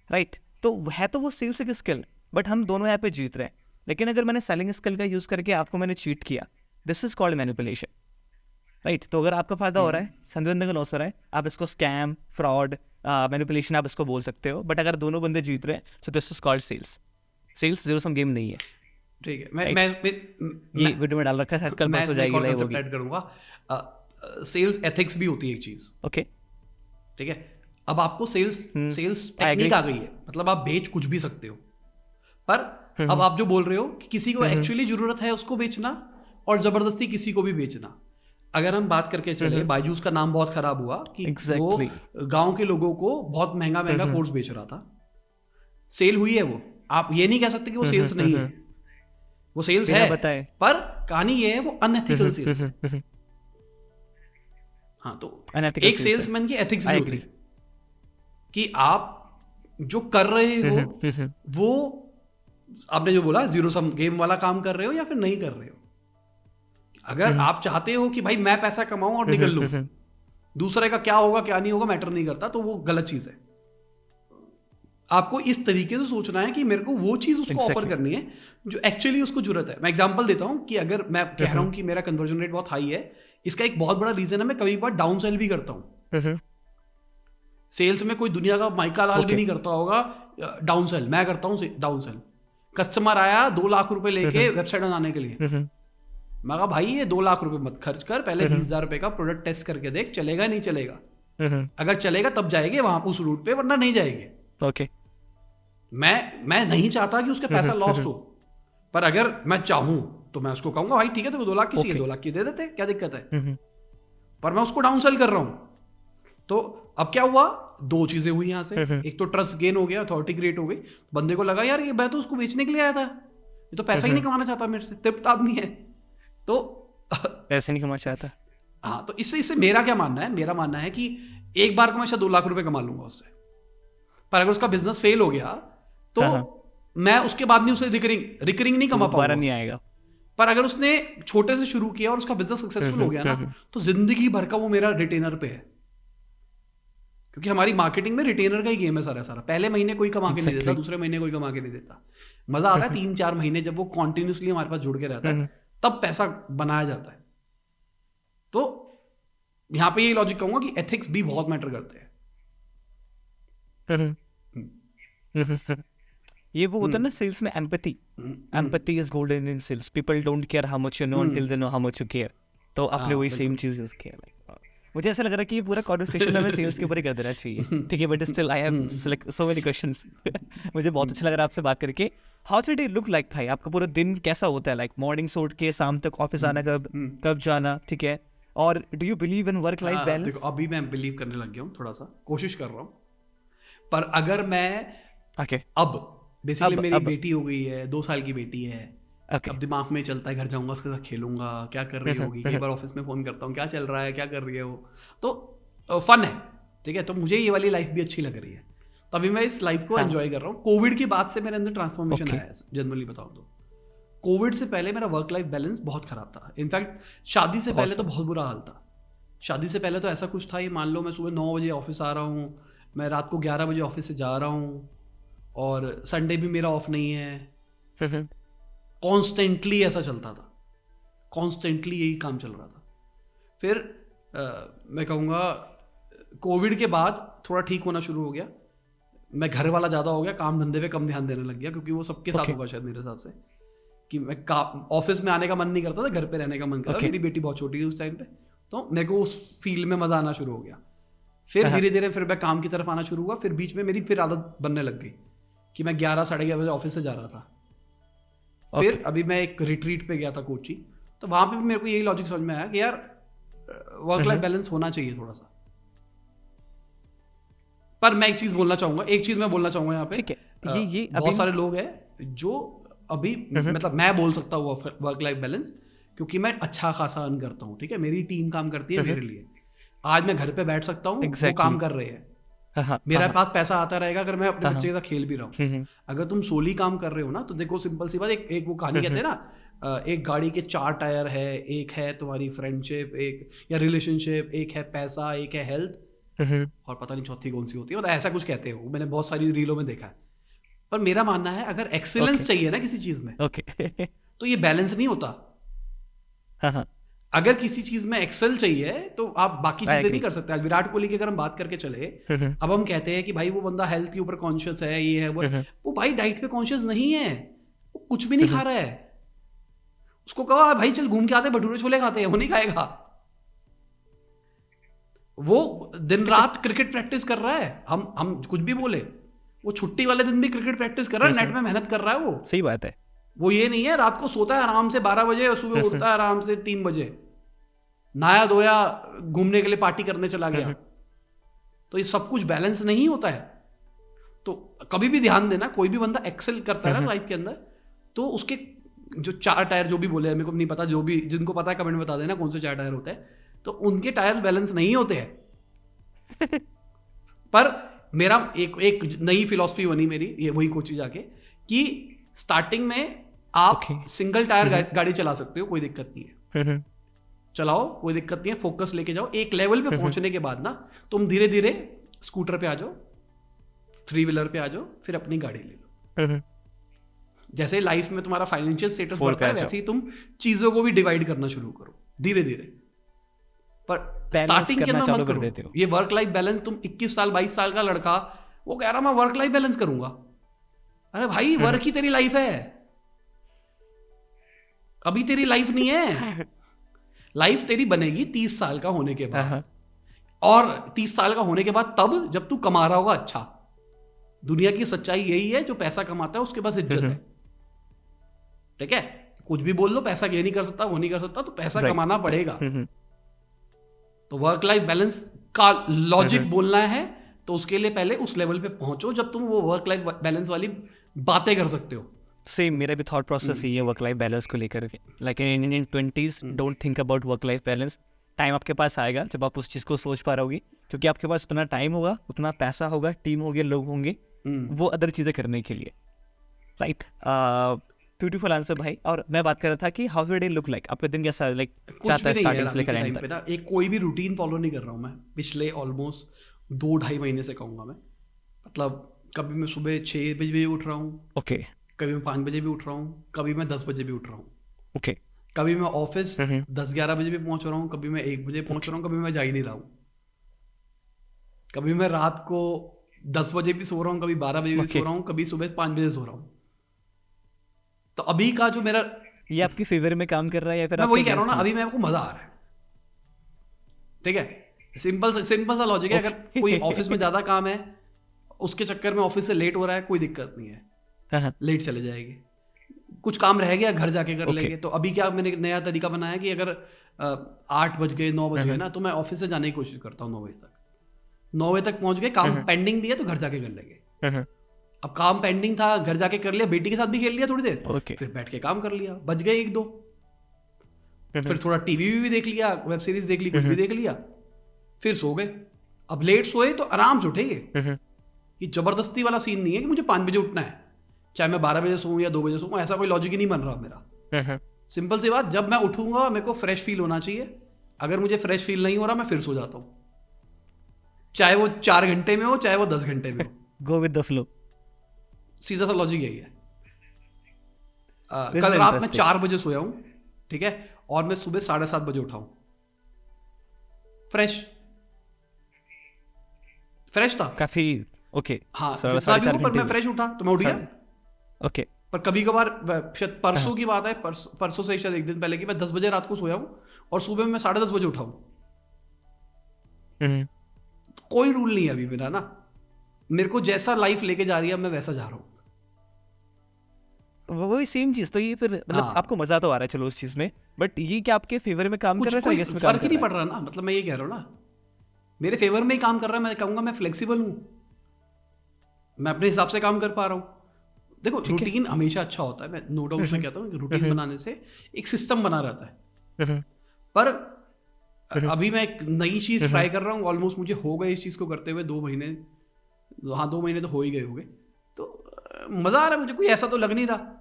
राइट? तो है तो वो सेल्स एक स्किल, बट हम दोनों यहाँ पे जीत रहे हैं। लेकिन अगर मैंने सेलिंग स्किल का यूज करके आपको मैंने चीट किया, this is called manipulation, right? तो अगर आपका फायदा हो रहा है, संजय बंदे का लॉस हो रहा है, आप इसको स्कैम, फ्रॉड, मैनिपुलेशन आप इसको बोल सकते हो। बट अगर दोनों बंदे जीत रहे हैं, so this is called sales. Sales zero sum game नहीं है, ठीक है। मैं ये वीडियो में डाल रखा है, शायद कल पास हो जाएगी लाइव होगी। ऐड करूंगा। सेल्स एथिक्स भी होती है एक चीज, ओके, ठीक है। अब आपको सेल्स टेक्निक आ गई है, मतलब आप बेच कुछ भी सकते हो। पर अब आप जो बोल रहे हो कि किसी को एक्चुअली जरूरत है उसको बेचना, और जबरदस्ती किसी को भी बेचना। अगर हम बात करके चले, बायजूस का नाम बहुत खराब हुआ कि वो गांव के लोगों को बहुत महंगा महंगा कोर्स बेच रहा था। सेल हुई है वो, आप ये नहीं कह सकते कि वो सेल्स नहीं है, वो सेल्स है। पर कहानी ये है, वो अनएथिकल सेल्स है। हाँ, तो एक सेल्समैन की एथिक्स भी होती है कि आप जो कर रहे हो वो, आपने जो बोला जीरो सम गेम वाला काम कर रहे हो या फिर नहीं कर रहे हो। अगर आप चाहते हो कि भाई मैं पैसा कमाऊं और निकल लूं, दूसरे का क्या होगा क्या नहीं होगा मैटर नहीं करता, तो वो गलत चीज है। आपको इस तरीके से सोचना है कि मेरे को वो चीज उसको ऑफर करनी है जो एक्चुअली उसको जरूरत है। मैं एग्जांपल देता हूं कि अगर मैं कह रहा हूं कि मेरा कन्वर्जन रेट बहुत हाई है, इसका एक बहुत बड़ा रीजन है मैं कभी बार डाउन सेल भी करता हूं। सेल्स में कोई दुनिया का माइका लाल भी नहीं करता होगा डाउन सेल, मैं करता हूं डाउन सेल। कस्टमर आया 2 लाख रुपए लेके वेबसाइट बनाने के लिए, मैं कहा भाई ये 2 लाख रुपए मत खर्च कर, पहले 20,000 रुपए का प्रोडक्ट टेस्ट करके देख, चलेगा नहीं चलेगा। अगर चलेगा तब जाएंगे वहां उस रूट पे, वरना नहीं जाएंगे। ओके, मैं नहीं चाहता कि उसका पैसा लॉस्ट हो, पर अगर मैं चाहूं तो मैं उसको कहूंगा भाई ठीक है, तो 2 लाख की चाहिए, 2 लाख की दे देते, क्या दिक्कत है। पर मैं उसको डाउन सेल कर रहा हूं। तो अब क्या हुआ, 2 चीजें हुई यहां से। एक तो ट्रस्ट गेन हो गया, अथॉरिटी क्रिएट हो गई, बंदे को लगा यार ये मैं तो उसको बेचने के लिए आया था, ये तो पैसा ही नहीं कमाना चाहता मेरे से, तृप्त आदमी है, तो पैसे नहीं कमाना चाहता। हाँ, तो इससे मेरा क्या मानना है, मेरा मानना है कि एक बार को मैं शायद 2 लाख रुपए कमा लूंगा उससे, पर अगर उसका बिजनेस फेल हो गया तो मैं उसके बाद नहीं उसे रिकरिंग नहीं कमा पाऊंगा, नहीं आएगा। पर अगर उसने छोटे से शुरू किया और उसका बिजनेस सक्सेसफुल हो गया ना, तो जिंदगी भर का वो मेरा रिटेनर पे है। क्योंकि हमारी मार्केटिंग में रिटेनर का ही गेम है सारा। पहले महीने कोई कमा के नहीं देता, दूसरे महीने कोई कमा के नहीं देता। मजा आता है 3-4 महीने जब वो कॉन्टिन्यूसली हमारे पास जुड़ के रहता है, तब पैसा बनाया जाता है। तो यहां पे ये लॉजिक कहूंगा कि एथिक्स भी बहुत मैटर करते हैं। ये वो होता है ना सेल्स में, empathy is golden in sales. People don't care how much you know until they know how much you care। तो आपने वही सेम चीज यूज किया। मुझे ऐसा लग रहा है कि ये पूरा कॉन्वर्सेशन हमें सेल्स के ऊपर ही कर देना चाहिए, ठीक है, but still I have so many questions. मुझे बहुत अच्छा लग रहा है आपसे बात करके। How do day look like भाई, आपका पूरा दिन कैसा होता है, लाइक मॉर्निंग से उठ के शाम तक ऑफिस आना, कब जाना, ठीक है, और do you believe in work life balance? देखो अभी मैं बिलीव करने लग गया हूँ, थोड़ा सा कोशिश कर रहा हूँ, पर अगर मैं अब बेसिकली मेरी बेटी हो गई है, 2 साल की बेटी है, अब दिमाग में चलता है घर जाऊंगा उसके साथ खेलूंगा, क्या कर रही होगी, कई बार ऑफिस में फोन करता हूँ क्या चल रहा है, क्या कर रही है वो, तो फन है, ठीक है, तो मुझे ये वाली लाइफ भी अच्छी लग रही है, तभी मैं इस लाइफ को एंजॉय कर रहा हूँ। कोविड के बाद से मेरे अंदर ट्रांसफॉर्मेशन आया है, जनरली बताऊँ तो। कोविड से पहले मेरा वर्क लाइफ बैलेंस बहुत खराब था, इनफैक्ट शादी से पहले तो बहुत बुरा हाल था। शादी से पहले तो ऐसा कुछ था, ये मान लो मैं सुबह 9 बजे ऑफिस आ रहा हूँ, मैं रात को 11 बजे ऑफिस से जा रहा हूँ, और संडे भी मेरा ऑफ नहीं है, कॉन्स्टेंटली ऐसा चलता था, कॉन्स्टेंटली यही काम चल रहा था। फिर मैं कहूँगा कोविड के बाद थोड़ा ठीक होना शुरू हो गया, मैं घर वाला ज़्यादा हो गया, काम धंधे पे कम ध्यान देने लग गया, क्योंकि वो सबके साथ होगा शायद मेरे हिसाब से, कि मैं ऑफिस में आने का मन नहीं करता था, घर पे रहने का मन करता था। मेरी बेटी बहुत छोटी थी उस टाइम पे, तो मेरे को उस फील्ड में मज़ा आना शुरू हो गया। फिर धीरे धीरे फिर मैं काम की तरफ आना शुरू हुआ, फिर बीच में मेरी फिर आदत बनने लग गई कि मैं 11 साढ़े 11 बजे ऑफिस से जा रहा था। फिर अभी मैं एक रिट्रीट पे गया था कोची, तो वहाँ पे भी मेरे को यही लॉजिक समझ में आया कि यार वर्क लाइफ बैलेंस होना चाहिए थोड़ा सा। पर मैं एक चीज बोलना चाहूंगा, यहाँ पे, ठीक है, ये बहुत सारे लोग हैं जो अभी मतलब मैं बोल सकता हूँ वर्क लाइफ बैलेंस, क्योंकि मैं अच्छा खासा अर्न करता हूँ, ठीक है, मेरी टीम काम करती है मेरे लिए, आज मैं घर पे बैठ सकता हूँ, वो काम कर रहे हैं, मेरे पास पैसा आता रहेगा अगर मैं अपने बच्चे के साथ खेल भी रहा हूँ। अगर तुम सोली काम कर रहे हो ना, तो देखो सिंपल सी बात, एक वो कहानी कहते हैं ना, एक गाड़ी के 4 टायर है, एक है तुम्हारी फ्रेंडशिप, एक या रिलेशनशिप, एक है पैसा, एक है हेल्थ, और पता नहीं चौथी कौन सी होती है, मतलब ऐसा कुछ कहते हो, मैंने बहुत सारी रीलों में देखा है। पर मेरा मानना है अगर एक्सीलेंस चाहिए ना किसी चीज में, तो ये बैलेंस नहीं होता। अगर किसी चीज में एक्सेल चाहिए तो आप बाकी चीजें नहीं कर सकते। आज विराट कोहली की अगर हम बात करके चले, अब हम कहते हैं कि भाई वो बंदा हेल्थ के ऊपर कॉन्शियस है, ये है वो भाई डाइट पे कॉन्शियस नहीं है, वो कुछ भी नहीं खा रहा है। उसको कहा भाई चल घूम के आते, भटूरे छोले खाते हैं, वो नहीं खाएगा। वो दिन रात क्रिकेट प्रैक्टिस कर रहा है, हम कुछ भी बोले, वो छुट्टी वाले दिन भी क्रिकेट प्रैक्टिस कर रहा है, नेट में मेहनत कर रहा है। वो सही बात है। वो ये नहीं है रात को सोता है आराम से 12 बजे और सुबह उठता है आराम से 3 बजे, नहाया धोया घूमने के लिए पार्टी करने चला गया। तो ये सब कुछ बैलेंस नहीं होता है। तो कभी भी ध्यान देना, कोई भी बंदा एक्सेल करता है ना लाइफ के अंदर, तो उसके जो 4 टायर जो भी बोले, मेरे को नहीं पता, जो भी जिनको पता है कमेंट में बता देना कौन से 4 टायर होते हैं, तो उनके टायर बैलेंस नहीं होते हैं। पर मेरा एक नई फिलॉसफी बनी मेरी, ये वही कोची जाके, कि स्टार्टिंग में आप सिंगल टायर गाड़ी चला सकते हो, कोई दिक्कत नहीं है, चलाओ कोई दिक्कत नहीं है, फोकस लेके जाओ। एक लेवल पे पहुंचने के बाद ना तुम धीरे धीरे स्कूटर पे आ जाओ, 3 व्हीलर पे आ जाओ, फिर अपनी गाड़ी ले लो। जैसे लाइफ में तुम्हारा फाइनेंशियल स्टेटस बढ़ता है, वैसे ही तुम चीजों को भी डिवाइड करना शुरू करो धीरे धीरे। पर स्टार्टिंग के अंदर मत करो ये वर्क लाइफ बैलेंस। तुम 21 साल 22 साल का लड़का वो कह रहा मैं वर्क लाइफ बैलेंस करूंगा, अरे भाई वर्क ही तेरी लाइफ है, अभी तेरी लाइफ नहीं है। लाइफ तेरी बनेगी 30 साल का होने के बाद, और 30 साल का होने के बाद तब जब तू कमा रहा होगा अच्छा। दुनिया की सच्चाई यही है, जो पैसा कमाता है उसके पास इज्जत है, ठीक है। कुछ भी बोल लो, पैसा ये नहीं कर सकता वो नहीं कर सकता, तो पैसा कमाना पड़ेगा। तो वर्क लाइफ बैलेंस का लॉजिक बोलना है तो उसके लिए पहले उस लेवल पे पहुंचो जब तुम वो वर्क लाइफ बैलेंस वाली बातें कर सकते हो। सेम मेरा भी थॉट प्रोसेस ही है वर्क लाइफ बैलेंस को लेकर। Like in 20s don't think about work life balance. Time आपके पास आएगा जब आप उस चीज़ को सोच पा रहे होगी, क्योंकि आपके पास उतना टाइम होगा, उतना पैसा होगा, टीम होगी, लोग होंगे वो अदर चीज़ें करने के लिए। राइट, ब्यूटीफुल आंसर भाई। और मैं बात कर रहा था कि how do day look like, आपका दिन कैसा लाइक चाहता है स्टार्टिंग से लेकर एंड तक? एक कोई भी रूटीन फॉलो नहीं कर रहा हूँ मैं पिछले ऑलमोस्ट 2-2.5 महीने से कहूँगा मैं। मतलब कभी मैं सुबह 6 बजे भी उठ रहा हूँ, ओके, कभी मैं 5 बजे भी उठ रहा हूँ, कभी मैं 10 बजे भी उठ रहा हूँ, ओके, कभी मैं ऑफिस 10-11 बजे भी पहुँच रहा हूँ, कभी मैं 1 बजे पहुँच रहा हूँ, कभी मैं जा ही नहीं रहा हूँ, कभी मैं रात को 10 बजे भी सो रहा हूँ, कभी 12 बजे भी सो रहा हूँ, कभी सुबह 5 बजे सो रहा हूँ। तो अभी का जो मेरा, ये आपकी फेवर में काम कर रहा है या फिर मैं वही कह रहा हूँ ना, अभी मेरे को मजा आ रहा है, ठीक है। सिंपल सा लॉजिक है। अगर कोई ऑफिस में ज्यादा काम है, उसके चक्कर में ऑफिस से लेट हो रहा है, कोई दिक्कत नहीं है, लेट चले जाएगी। कुछ काम रह गया घर जाके कर लेंगे। तो अभी क्या मैंने नया तरीका बनाया कि अगर 8 बज गए 9 बज गए ना, तो मैं ऑफिस से जाने की कोशिश करता हूँ 9 बजे तक। 9 बजे तक पहुंच गए, काम पेंडिंग भी है तो घर जाके कर लेंगे। अब काम पेंडिंग था, घर जाके कर लिया, बेटी के साथ भी खेल लिया थोड़ी देर, फिर बैठ के काम कर लिया, बज गए 1-2, फिर थोड़ा टीवी भी देख लिया, वेब सीरीज देख ली, कुछ भी देख लिया, फिर सो गए। अब लेट सोए तो आराम से उठेंगे। ये जबरदस्ती वाला सीन नहीं है कि मुझे 5 बजे उठना है, चाहे मैं 12 बजे सोऊं या 2 बजे सोऊं, ऐसा कोई लॉजिक ही नहीं बन रहा मेरा। सिंपल सी बात, जब मैं उठूंगा मेरे को फ्रेश फील होना चाहिए। अगर मुझे फ्रेश फील नहीं हो रहा, मैं फिर सो जाता हूँ, चाहे वो 4 घंटे में हो, चाहे वो 10 घंटे में हो। Go with the flow. सीधा सा लॉजिक यही है। कल रात में 4 बजे सोया हूं, ठीक है, और मैं सुबह 7:30 बजे उठा हूं, फ्रेश था काफी। ओके, हाँ, जितना भी हो, पर मैं फ्रेश उठा तो मैं उठ गया। ओके, पर कभी कभार शायद परसों की बात है, परसों से शायद 1 दिन पहले की, मैं 10 बजे रात को सोया हूं और सुबह में मैं 10:30 बजे उठा हूं। कोई रूल नहीं है अभी मेरा ना, मेरे को जैसा लाइफ लेके जा रही है मैं वैसा जा रहा हूँ। वही सेम चीज। तो ये फिर मतलब आपको मजा तो आ रहा है चलो उस चीज में, बट ये क्या आपके फेवर में काम कर रहा है? कोई फर्क ही नहीं पड़ रहा ना, मतलब मैं ये कह रहा हूँ ना, मेरे फेवर में ही काम कर रहा है। मैं कहूंगा मैं फ्लेक्सिबल हूँ, मैं अपने हिसाब से काम कर पा रहा हूँ। देखो, रूटीन हमेशा अच्छा होता है, मैं नो डाउट में कहता हूँ, रूटीन बनाने से एक सिस्टम बना रहता है। पर अभी मैं एक नई चीज ट्राई कर रहा हूँ, ऑलमोस्ट मुझे हो गए इस चीज को करते हुए 2 महीने। हाँ, 2 महीने तो हो ही गए होंगे, तो मजा आ रहा है मुझे, कोई ऐसा तो लग नहीं रहा।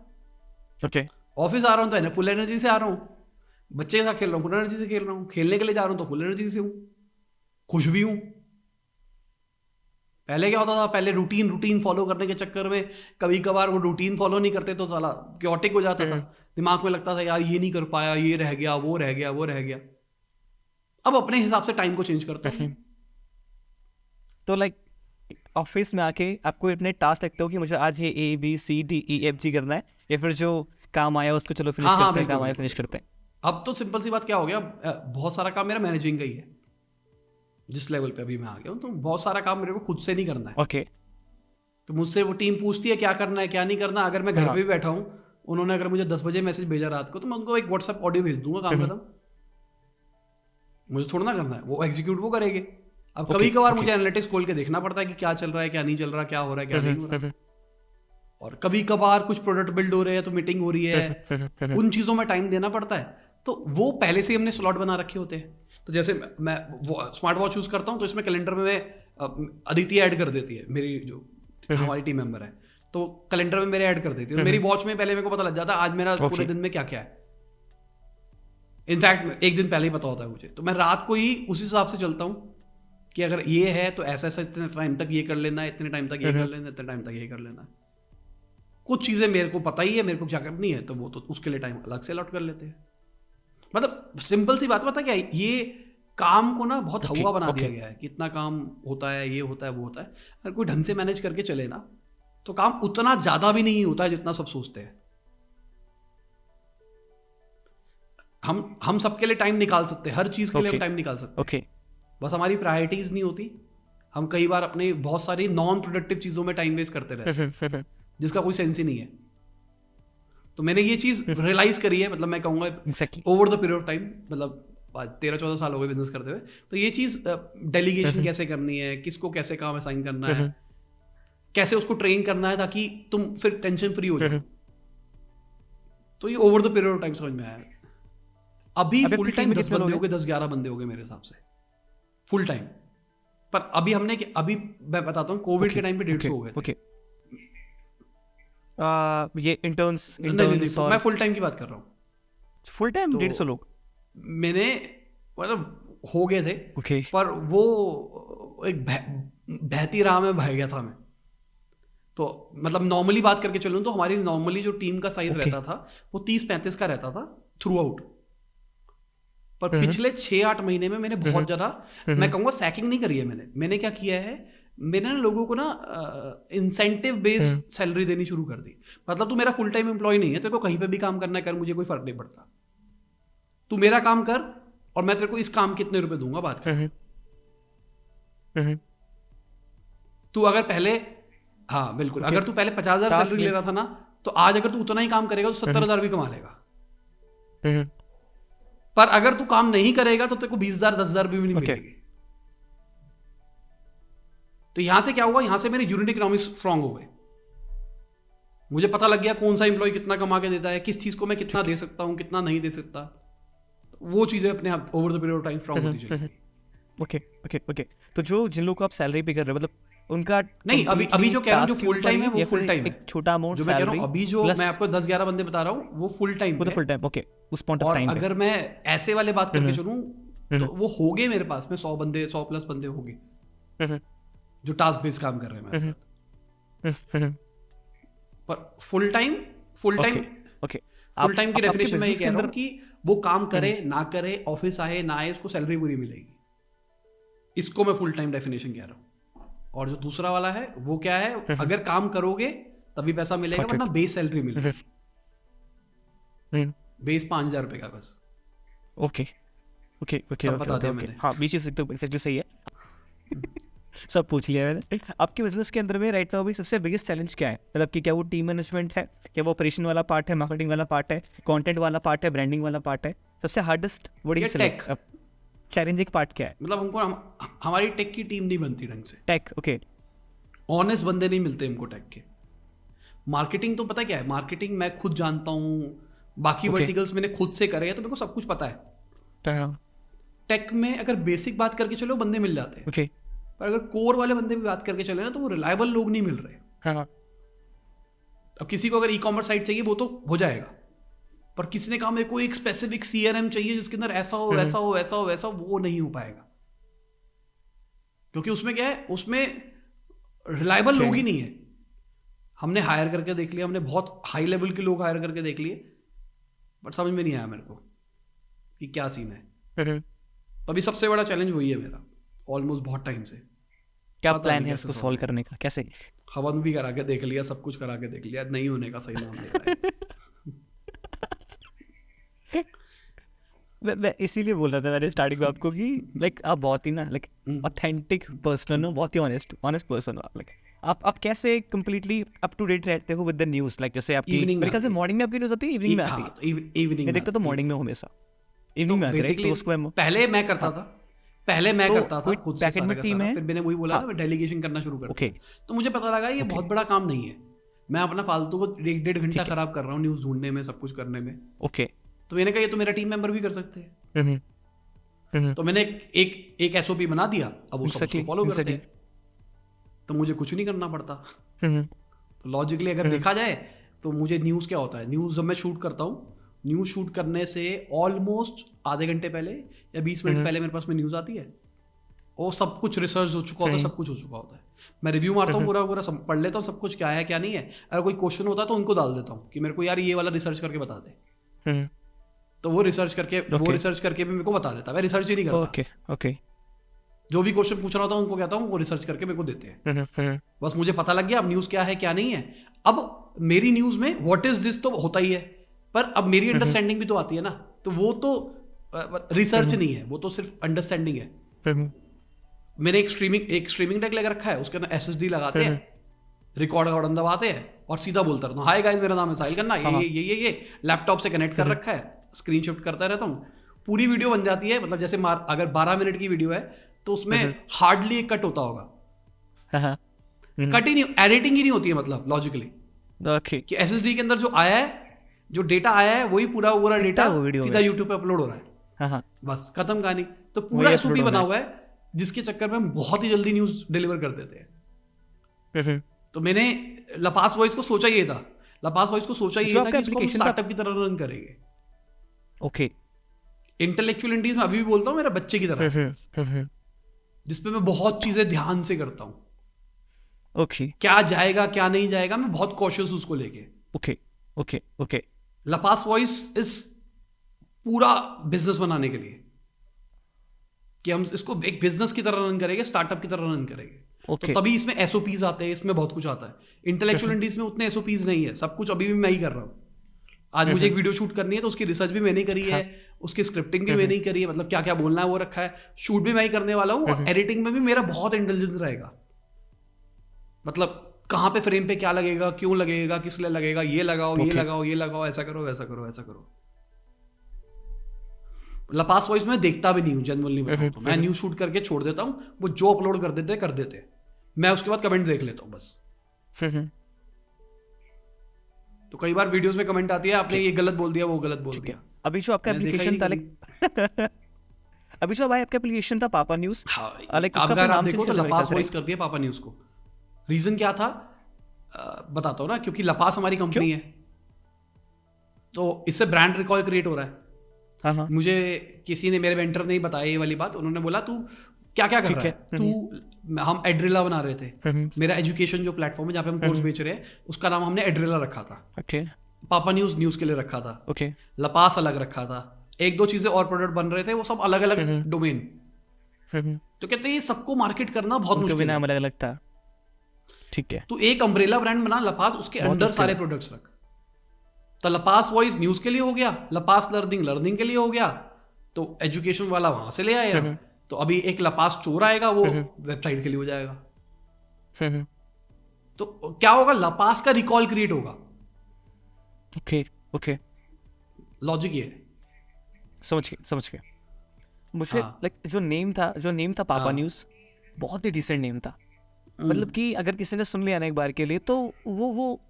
ओके, ऑफिस आ रहा हूँ तो फुल एनर्जी से आ रहा हूँ, बच्चे के साथ खेल रहा हूँ फुल एनर्जी से खेल रहा हूँ, खेलने के लिए जा रहा हूँ तो फुल एनर्जी से हूँ, खुश भी हूँ। पहले क्या होता था, पहले रूटीन फॉलो करने के चक्कर में कभी कभार वो रूटीन फॉलो नहीं करते तो साला क्योटिक हो जाता था, दिमाग में लगता था यार ये नहीं कर पाया, ये रह गया, वो रह गया, वो रह गया। अब अपने हिसाब से टाइम को चेंज करता हूँ। तो लाइक ऑफिस में आके आपको इतने टास्क लगते हो कि मुझे आज ये ABCDEFG करना है, या फिर जो काम आया उसको चलो फिनिश करते हैं, काम आया फिनिश करते हैं? अब तो सिंपल सी बात क्या हो गया, बहुत सारा काम मेरा मैनेजिंग का ही है। जिस लेवल पे अभी मैं आ गया हूँ, तो बहुत सारा काम मेरे को खुद से नहीं करना है। ओके, तो मुझसे वो टीम पूछती है क्या करना है क्या नहीं करना। अगर मैं घर पे भी बैठा हूँ, उन्होंने अगर मुझे 10 बजे मैसेज भेजा रात को, तो मैं उनको एक व्हाट्सएप ऑडियो भेज दूंगा, काम खत्म। मुझे थोड़ा ना करना है, वो एग्जीक्यूट वो करेंगे। अब कभी कभार मुझे एनालिटिक्स खोल के देखना पड़ता है कि क्या चल रहा है, क्या नहीं चल रहा, क्या हो रहा है, क्या नहीं हो रहा। और कभी कभार कुछ प्रोडक्ट बिल्ड हो रहे हैं तो मीटिंग हो रही है, उन चीज़ों में टाइम देना पड़ता है। तो वो पहले से ही हमने स्लॉट बना रखे होते हैं। तो जैसे मैं स्मार्ट वॉच यूज़ करता हूँ, तो इसमें कैलेंडर में अदिति ऐड कर देती है, मेरी जो हमारी टीम मेंबर है, तो कैलेंडर में मेरे ऐड कर देती है। मेरी वॉच में पहले मेरे को पता लग जाता है आज मेरा पूरे दिन में क्या क्या है। इनफैक्ट 1 दिन पहले ही पता होता है मुझे, तो मैं रात को ही उस हिसाब से चलता हूँ कि अगर ये है तो ऐसा ऐसा इतने टाइम तक ये कर लेना है, इतने टाइम तक ये कर लेना है, इतने टाइम तक ये कर लेना है। कुछ चीज़ें मेरे को पता ही है मेरे को क्या करनी है, तो वो तो उसके लिए टाइम अलग से अलॉट कर लेते हैं। मतलब सिंपल सी बात पता क्या है, ये काम को ना बहुत हवा बना दिया गया है कि इतना काम होता है, ये होता है, वो होता है। अगर कोई ढंग से मैनेज करके चले ना, तो काम उतना ज़्यादा भी नहीं होता है जितना सब सोचते हैं। हम सबके लिए टाइम निकाल सकते हैं, हर चीज़ के लिए हम टाइम निकाल सकते हैं। बस हमारी प्रायोरिटीज नहीं होती। हम कई बार अपने बहुत सारी नॉन प्रोडक्टिव चीज़ों में टाइम वेस्ट करते रहते हैं जिसका कोई सेंस ही नहीं है। तो मैंने ये चीज़ रियलाइज करी है, मतलब मैं कहूँगा over the period of time, मतलब 13-14 साल हो गए बिजनेस करते हुए। तो ये चीज़ डेलीगेशन कैसे करनी है, किसको कैसे काम असाइन करना है, कैसे उसको ट्रेन करना है ताकि तुम फिर टेंशन फ्री हो जाओ। तो ये over the period of time समझ में आया। अभी फुल टाइम 10 बंदे हो गए, 10-11 बंदे हो गए मेरे हिसाब से फुल टाइम। पर अभी अभी मैं बताता हूँ, कोविड के टाइम पे 150 हो गए। ये इंटर्न्स मैं फुल टाइम की बात कर रहा हूँ। फुल टाइम 150 लोग मैंने मतलब हो गए थे। पर वो एक बहती राह में बह गया था मैं। तो मतलब नॉर्मली बात करके चलूँ तो हमारी नॉर्मली जो टीम का साइज रहता था वो 30-35 का रहता था थ्रू आउट। पर पिछले 6-8 महीने में मैंने बहुत ज़्यादा, मैं कहूँगा सैकिंग नहीं करी है मैंने क्या किया है, मैंने ना लोगों को ना इंसेंटिव बेस्ड सैलरी देनी शुरू कर दी। मतलब तू मेरा फुल टाइम एम्प्लॉय नहीं है, तेरे को कहीं पे भी काम करना है कर, मुझे कोई फर्क नहीं पड़ता। तू मेरा काम कर और मैं तेरे को इस काम के इतने रुपए दूंगा, बात कर। तू अगर पहले, हाँ बिल्कुल, अगर तू पहले 50,000 सैलरी ले रहा था ना, तो आज अगर तू उतना ही काम करेगा तो 70,000 भी कमा लेगा। पर अगर तू काम नहीं करेगा तो तेरे को 20,000 10,000 भी नहीं मिलेगी। तो यहां से क्या हुआ, यहां से मेरे यूनिट इकोनॉमिक्स स्ट्रांग हो गए। मुझे पता लग गया कौन सा एम्प्लॉय कितना कमा के देता है, किस चीज को मैं कितना दे सकता हूं, कितना नहीं दे सकता। वो चीजें अपने आप over the period of time strong होती चली। ओके। तो जो जिन लोगों को आप सैलरी पे कर रहे हो, मतलब उनका नहीं, अभी जो कह रहा हूँ जो फुल टाइम है वो फुल टाइम है। छोटा अमाउंट जो मैं कह रहा हूँ अभी जो मैं आपको 10-11 बंदे बता रहा हूँ वो फुल टाइम वो तो फुल टाइम, ओके, उस पॉइंट ऑफ और टाइम अगर मैं ऐसे वाले बात करके चलूँ तो वो हो गए मेरे पास में 100 प्लस बंदे हो गए जो टास्क बेस्ड काम कर रहे हैं मेरे साथ। पर फुल टाइम की डेफिनेशन में ये कह रहा हूँ कि वो काम करे ना करे, ऑफिस आए ना आए, उसको सैलरी पूरी मिलेगी। इसको मैं फुल टाइम डेफिनेशन कह रहा हूँ। और जो दूसरा वाला है वो क्या है, अगर काम करोगे तभी पैसा मिलेगा, वरना बेस सैलरी मिलेगी। बेस 5,000 रुपए का बस। ओके। बता दिया मैंने। हाँ, बीच एकदम एक्जेक्टली सही है। सब पूछ लिया मैंने। आपके बिजनेस के अंदर में राइट नाउ अभी सबसे बिगेस्ट चैलेंज क्या है? मतलब कि क्या वो टीम मैनेजमेंट है, क्या वो ऑपरेशन वाला पार्ट है, मार्केटिंग वाला पार्ट है, कंटेंट वाला पार्ट है, ब्रांडिंग वाला पार्ट है? सबसे हार्डेस्ट चैलेंजिंग पार्ट क्या है? मतलब हमको हमारी टेक की टीम नहीं बनती ढंग से। Take, okay. ऑनेस्ट बंदे नहीं मिलते हमको टेक के। मार्केटिंग तो पता क्या है, मार्केटिंग मैं खुद जानता हूँ, बाकी वर्टिकल्स मैंने खुद से करे हैं, तो मेरे को सब कुछ पता है। टेक में अगर बेसिक बात करके चलो बंदे मिल जाते हैं, पर अगर कोर वाले बंदे भी बात करके चले ना तो वो रिलायबल लोग नहीं मिल रहे। अब किसी को अगर ई कॉमर्स साइट चाहिए वो तो हो जाएगा, पर किसी ने कहा मेरे को एक स्पेसिफिक CRM चाहिए जिसके अंदर ऐसा हो वैसा हो वैसा हो वैसा, वो नहीं हो पाएगा। क्योंकि उसमें क्या है, उसमें रिलायबल लोग ही नहीं है। हमने हायर करके देख लिया, हमने बहुत हाई लेवल के लोग हायर करके देख लिए, बट समझ में नहीं आया मेरे को कि क्या सीन है। तो अभी सबसे बड़ा चैलेंज वही है मेरा, ऑलमोस्ट बहुत टाइम से। क्या प्लान है इसको सॉल्व करने का? कैसे? हवन भी करा के देख लिया, सब कुछ करा के देख लिया, नहीं होने का सही नाम ले रहा है। मैं इसीलिए बोल रहा था मैंने स्टार्टिंग में आपको कि लाइक आप बहुत ही ना लाइक ऑथेंटिक पर्सन हो, बहुत ही ऑनेस्ट पर्सन हो। लाइक आप कैसे कंप्लीटली अप टू डेट रहते हो विद द न्यूज़? लाइक जैसे आपकी मेरे ख्याल से मॉर्निंग में आपकी न्यूज़ आती है, इवनिंग में आती है? इवनिंग मैं देखता तो मॉर्निंग में हमेशा, इवनिंग में आती है। तो उसको पहले मैं करता था, खुद से पैकेट में टीम है, फिर मैंने वही बोला ना, मैं डेलीगेशन करना शुरू कर दिया। तो मुझे पता लगा ये बहुत बड़ा काम नहीं है, मैं अपना फालतू को 1-1.5 घंटा खराब कर रहा हूँ न्यूज़ ढूंढने में, सब कुछ करने में। ओके। तो मैंने कहा ये तो मेरा टीम मेंबर भी कर सकते हैं। तो मैंने एक SOP बना दिया, अब वो सब उसको फॉलो करते हैं, तो मुझे कुछ नहीं करना पड़ता। तो लॉजिकली अगर देखा जाए तो मुझे न्यूज़ क्या होता है, न्यूज़ जब मैं शूट करता हूँ, न्यूज़ शूट करने से ऑलमोस्ट आधे घंटे पहले या 20 मिनट पहले मेरे पास में न्यूज़ आती है, और सब कुछ रिसर्च हो चुका होता है, सब कुछ हो चुका होता है। मैं रिव्यू मारता हूँ, पूरा पढ़ लेता हूँ सब कुछ, क्या है क्या नहीं है। अगर कोई क्वेश्चन होता है तो उनको डाल देता हूँ कि मेरे को यार ये वाला रिसर्च करके बता दे, तो वो रिसर्च करके भी मेरे को बता देता। मैं रिसर्च ही नहीं करता। ओके। जो भी क्वेश्चन पूछ रहा होता हूँ उनको कहता हूँ, वो रिसर्च करके मेरे को देते हैं। बस मुझे पता लग गया अब न्यूज़ क्या है क्या नहीं है। अब मेरी न्यूज़ में व्हाट इज दिस तो होता ही है, पर अब मेरी अंडरस्टैंडिंग भी तो आती है ना, तो वो तो रिसर्च नहीं है, वो तो सिर्फ अंडरस्टैंडिंग है। मैंने एक स्ट्रीमिंग डेक लेकर रखा है, उसके अंदर SSD लगाते हैं, रिकॉर्ड दबाते हैं और सीधा बोलता रहता हूँ, हाय गाइस मेरा नाम है साहिल खन्ना, ये लैपटॉप से कनेक्ट कर रखा है, स्क्रीन शिफ्ट करता रहता हूँ, पूरी वीडियो बन जाती है। मतलब जैसे अगर 12 मिनट की वीडियो है तो उसमें हार्डली एक कट होता होगा, कट ही नहीं, एडिटिंग ही नहीं होती है, मतलब लॉजिकली कि SSD के अंदर जो आया है, जो डेटा आया है, वही पूरा डेटा सीधा यूट्यूब पे अपलोड हो रहा है। बस खत्म कहानी। तो पूरा SOP बना हुआ है, जिसके चक्कर में हम बहुत ही जल्दी न्यूज़ डिलीवर कर देते हैं। तो मैंने लपास वॉइस को सोचा ये था कि इसको स्टार्टअप की तरह रन करेंगे। ओके। इंटेलेक्चुअल इंडीज में अभी भी बोलता हूँ मेरा बच्चे की तरह, जिसपे मैं बहुत चीजें ध्यान से करता हूँ। ओके। क्या जाएगा क्या नहीं जाएगा, मैं बहुत कॉशियस उसको लेके। ओके। लपास वॉइस इस पूरा बिजनेस बनाने के लिए कि हम इसको एक बिजनेस की तरह रन करेंगे, स्टार्टअप की तरह रन करेंगे। तो तभी इसमें SOPs आते हैं, इसमें बहुत कुछ आता है। इंटेलेक्चुअल इंडीज में उतने SOPs नहीं है, सब कुछ अभी भी मैं ही कर रहा हूँ। आज मुझे एक वीडियो शूट करनी है तो उसकी रिसर्च भी मैंने करी है, उसकी स्क्रिप्टिंग भी मैंने ही करी है, मतलब क्या क्या बोलना है वो रखा है, शूट भी मैं ही करने वाला हूँ, और एडिटिंग में भी मेरा बहुत इंटेलिजेंस रहेगा, मतलब कहाँ पे फ्रेम पे क्या लगेगा, क्यों लगेगा, किस लिए लगेगा, ये लगाओ ये लगाओ ये लगाओ, ऐसा करो वैसा करो ऐसा करो। लपास वॉइस में देखता भी नहीं हूँ, जनरली बताऊँ तो मैं न्यूज शूट करके छोड़ देता हूँ, वो जो अपलोड कर देते मैं उसके बाद कमेंट देख लेता हूँ बस। तो कई बार वीडियोस में कमेंट आती है आपने ये गलत बोल दिया वो गलत बोल दिया। अभी जो आपका एप्लीकेशन था अभी जो भाई आपका एप्लीकेशन था पापा न्यूज़, अगर आप देखो तो लपास वॉइस करती है पापा न्यूज को। रीजन क्या था बताता हूँ ना, क्योंकि लपास हमारी कंपनी है तो इससे ब्रांड रिकॉल क्रिएट हो रहा है। हाँ। मुझे किसी ने, मेरे वेंटर ने ही बताया ये वाली बात, उन्होंने बोला तू क्या क्या कर रहा है तू, हम एड्रिला बना रहे थे, मेरा एजुकेशन जो प्लेटफॉर्म है जहाँ पे हम कोर्स बेच रहे हैं उसका नाम हमने एड्रिला रखा था, पापा न्यूज के लिए रखा था, लपास अलग रखा था, एक दो चीजें और प्रोडक्ट बन रहे थे वो सब अलग अलग डोमेन। तो कहते हैं ये सबको मार्केट करना बहुत मुश्किल है, अलग अलग था। ठीक है, तो एक अम्ब्रेला ब्रांड बना लपास, उसके अंदर सारे प्रोडक्ट्स रख। तो लपास वॉइस न्यूज के लिए हो गया, लपास लर्निंग के लिए हो गया, तो एजुकेशन वाला वहां से ले आया। तो अभी एक लपास चोर आएगा वो वेबसाइट के लिए हो जाएगा। तो क्या होगा, लपास का रिकॉल क्रिएट होगा। ओके लॉजिक ये समझ गया। मुझे लाइक जो नेम था पापा न्यूज़, बहुत ही डिसेंट नेम था, मतलब कि अगर किसी ने सुन लिया ना एक बार के लिए तो वो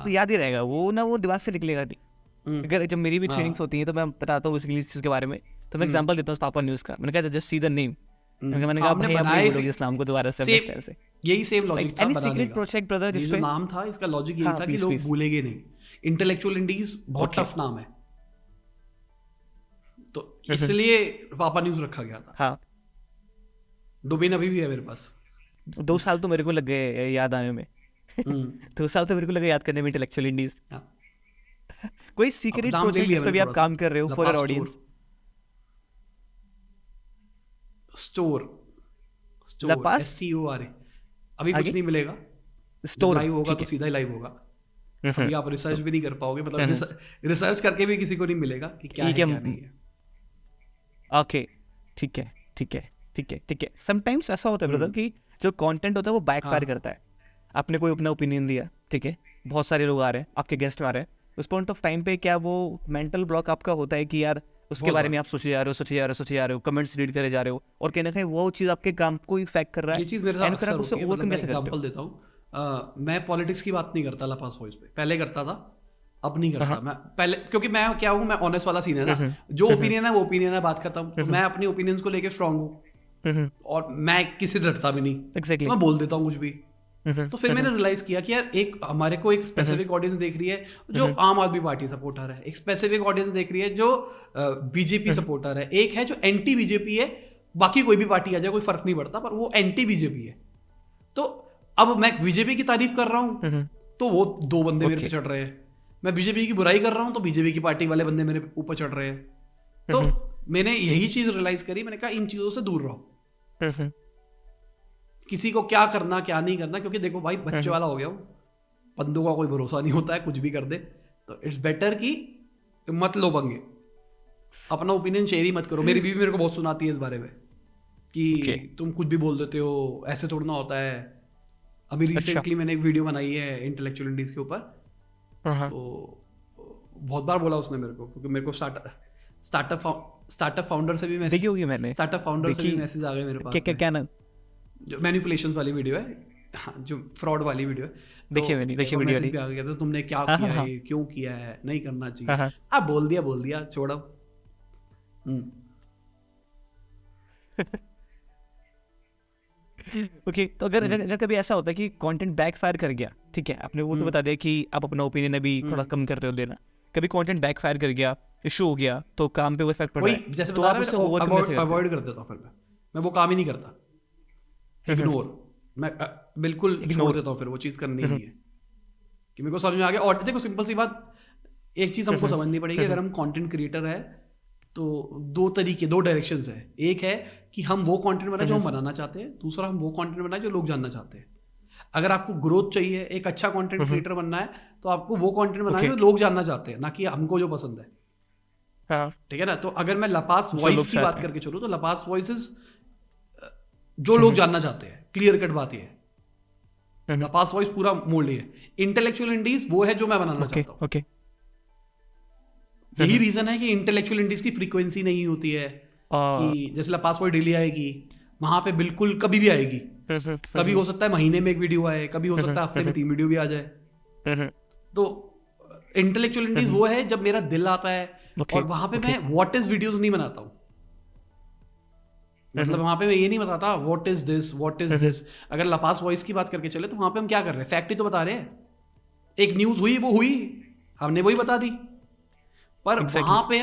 याद ही रहेगा, वो ना वो दिमाग से निकलेगा नहीं। अगर जब मेरी भी ट्रेनिंग्स होती हैं तो मैं बताता हूँ बेसिकली इस चीज़ के बारे में, तो मैं एग्जांपल देता हूँ पापा न्यूज़ का। मैंने कहा जस्ट सी द नेम, मैंने कहा भाई आप नहीं बोलोगे इस नाम को दोबारा से, यही सेम लॉजिक था। एनी सीक्रेट प्रोजेक्ट ब्रदर, जिस जो नाम था इसका लॉजिक यही था कि लोग भूलेंगे नहीं। इंटेलेक्चुअल इंडीज बहुत टफ नाम है, तो इसलिए पापा न्यूज़ रखा गया था। हाँ, डोमेन अभी भी है मेरे पास। 2 साल तो मेरे को लग गए याद आने में। 2 साल तो मेरे को लगे याद करने में इंटेलेक्चुअल इंडीज। कोई सीक्रेट प्रोजेक्ट जिस पे भी आप काम कर रहे हो for your audience? Store STOR, अभी कुछ नहीं मिलेगा, स्टोर लाइव होगा तो सीधा ही लाइव होगा। अभी आप रिसर्च भी नहीं कर पाओगे, मतलब रिसर्च करके भी किसी को नहीं मिलेगा कि क्या है क्या नहीं है। ओके, ठीक है। समटाइम्स ऐसा होता है ब्रदर कि जो कंटेंट होता है वो बैकफायर करता है। आपने कोई अपना ओपिनियन दिया, ठीक है, बहुत सारे लोग आ रहे हैं, आपके गेस्ट आ रहे हैं, उस पॉइंट ऑफ टाइम पे क्या वो मेंटल ब्लॉक आपका होता है कि यार उसके बारे में आप सोचे जा रहे हो, कमेंट्स रीड करे जा रहे हो, और कहना है वो चीज़ आपके काम को इफेक्ट कर रहा है। ये चीज़ मेरे साथ अक्सर होती है। मतलब मैं एग्जांपल देता हूँ, मैं पॉलिटिक्स की बात नहीं करता लपास वॉइस पे, पहले करता था, अब नहीं करता। मैं पहले, क्योंकि मैं क्या हूँ, मैं ऑनेस्ट वाला सीन है ना, जो ओपिनियन है वो ओपिनियन है, बात खत्म। तो मैं अपनी ओपिनियंस को लेके स्ट्रांग हूँ और मैं किसी से डरता भी नहीं, मैं बोल देता हूँ कुछ भी। तो फिर मैंने रियलाइज किया कि यार एक हमारे को एक स्पेसिफिक ऑडियंस देख रही है जो आम आदमी पार्टी सपोर्टर है, एक स्पेसिफिक ऑडियंस देख रही है जो बीजेपी सपोर्टर है, एक है जो एंटी बीजेपी है, बाकी कोई भी पार्टी आ जाए कोई फर्क नहीं पड़ता, पर वो एंटी बीजेपी है। तो अब मैं बीजेपी की तारीफ कर रहा हूँ तो वो 2 बंदे मेरे पे चढ़ रहे हैं, मैं बीजेपी की बुराई कर रहा हूँ तो बीजेपी की पार्टी वाले बंदे मेरे ऊपर चढ़ रहे हैं। तो मैंने यही चीज रियलाइज करी, मैंने कहा इन चीजों से दूर रहो, किसी को क्या करना क्या नहीं करना, क्योंकि देखो भाई बच्चे वाला हो गया हूँ, बंदों का कोई भरोसा नहीं होता है, कुछ भी कर दे। तो इट्स बेटर कि मत लो पंगे, अपना ओपिनियन शेयर ही मत करो। मेरी बीवी मेरे को बहुत सुनाती है इस बारे में कि तुम कुछ भी बोल देते हो, ऐसे थोड़ा ना होता है। अभी रिसेंटली मैंने एक वीडियो बनाई है इंटेलेक्चुअल इंडीज के ऊपर, तो बहुत बार बोला उसने मेरे को, क्योंकि मेरे को स्टार्टअप फाउंडर से भी मैसेज आ गए मेरे पास। क्या ना, जो मैनिपुलेशंस वाली वीडियो है, हाँ, जो फ्रॉड वाली वीडियो है, देखिए वीडियो भी आ गया था, तुमने क्या किया है, क्यों किया है, नहीं करना चाहिए। आप बोल दिया छोड़ो। ओके, तो अगर कभी ऐसा होता है कि कंटेंट बैकफायर कर गया, ठीक है, आपने वो तो बता दिया कि आप अपना ओपिनियन अभी थोड़ा कम कर रहे हो देना, कभी कंटेंट बैकफायर कर गया, इशू हो गया, तो काम पे वो इफेक्ट पड़ रहा है, जैसे तो आप उससे अवॉइड कर देता हूं। फिर मैं वो काम ही नहीं करता, इग्नोर, मैं बिल्कुल छोड़ देता हूँ, फिर वो चीज़ करनी नहीं है कि मेरे को समझ में आ गया। और देखो सिंपल सी बात, एक चीज़ हमको समझनी पड़ेगी, अगर हम कंटेंट क्रिएटर है तो 2 डायरेक्शंस है। एक है कि हम वो कंटेंट बनाए जो हम बनाना चाहते हैं, दूसरा हम वो कंटेंट बनाए जो लोग जानना चाहते हैं। अगर आपको ग्रोथ चाहिए, एक अच्छा कंटेंट क्रिएटर बनना है, तो आपको वो कंटेंट बनाना है जो लोग जानना चाहते हैं, ना कि हमको जो पसंद है। हाँ, ठीक है ना? तो अगर मैं लपास लोग वॉइस की बात चाहते हैं। करके चलूँ, तो लपास वॉइसेस जो लोग जानना चाहते हैं, क्लियर कट बात ये है। लपास वॉइस पूरा मोल्ड है। इंटेलेक्चुअल इंडीज वो है जो मैं बनाना ओके चाहता हूँ। ओके। यही रीजन है कि इंटेलेक्चुअल इंडीज की फ्रीक्वेंसी नहीं होती है कि जैसे लपास वॉइस डेली आएगी, वहां पे बिल्कुल कभी भी आएगी। कभी हो सकता है महीने में एक वीडियो आए, कभी हो सकता है हफ्ते में 3 वीडियो भी आ जाए। तो इंटेलेक्चुअल इंडीज वो है जब मेरा दिल आता है, और वहां पे मैं व्हाट इज वीडियोस नहीं बनाता हूँ। मतलब वहां पे मैं ये नहीं बताता व्हाट इज दिस। अगर लपास वॉइस की बात करके चले, तो वहां पे हम क्या कर रहे हैं? फैक्ट ही तो बता रहे हैं। एक न्यूज हुई, वो हुई, हमने वही बता दी। पर वहां पे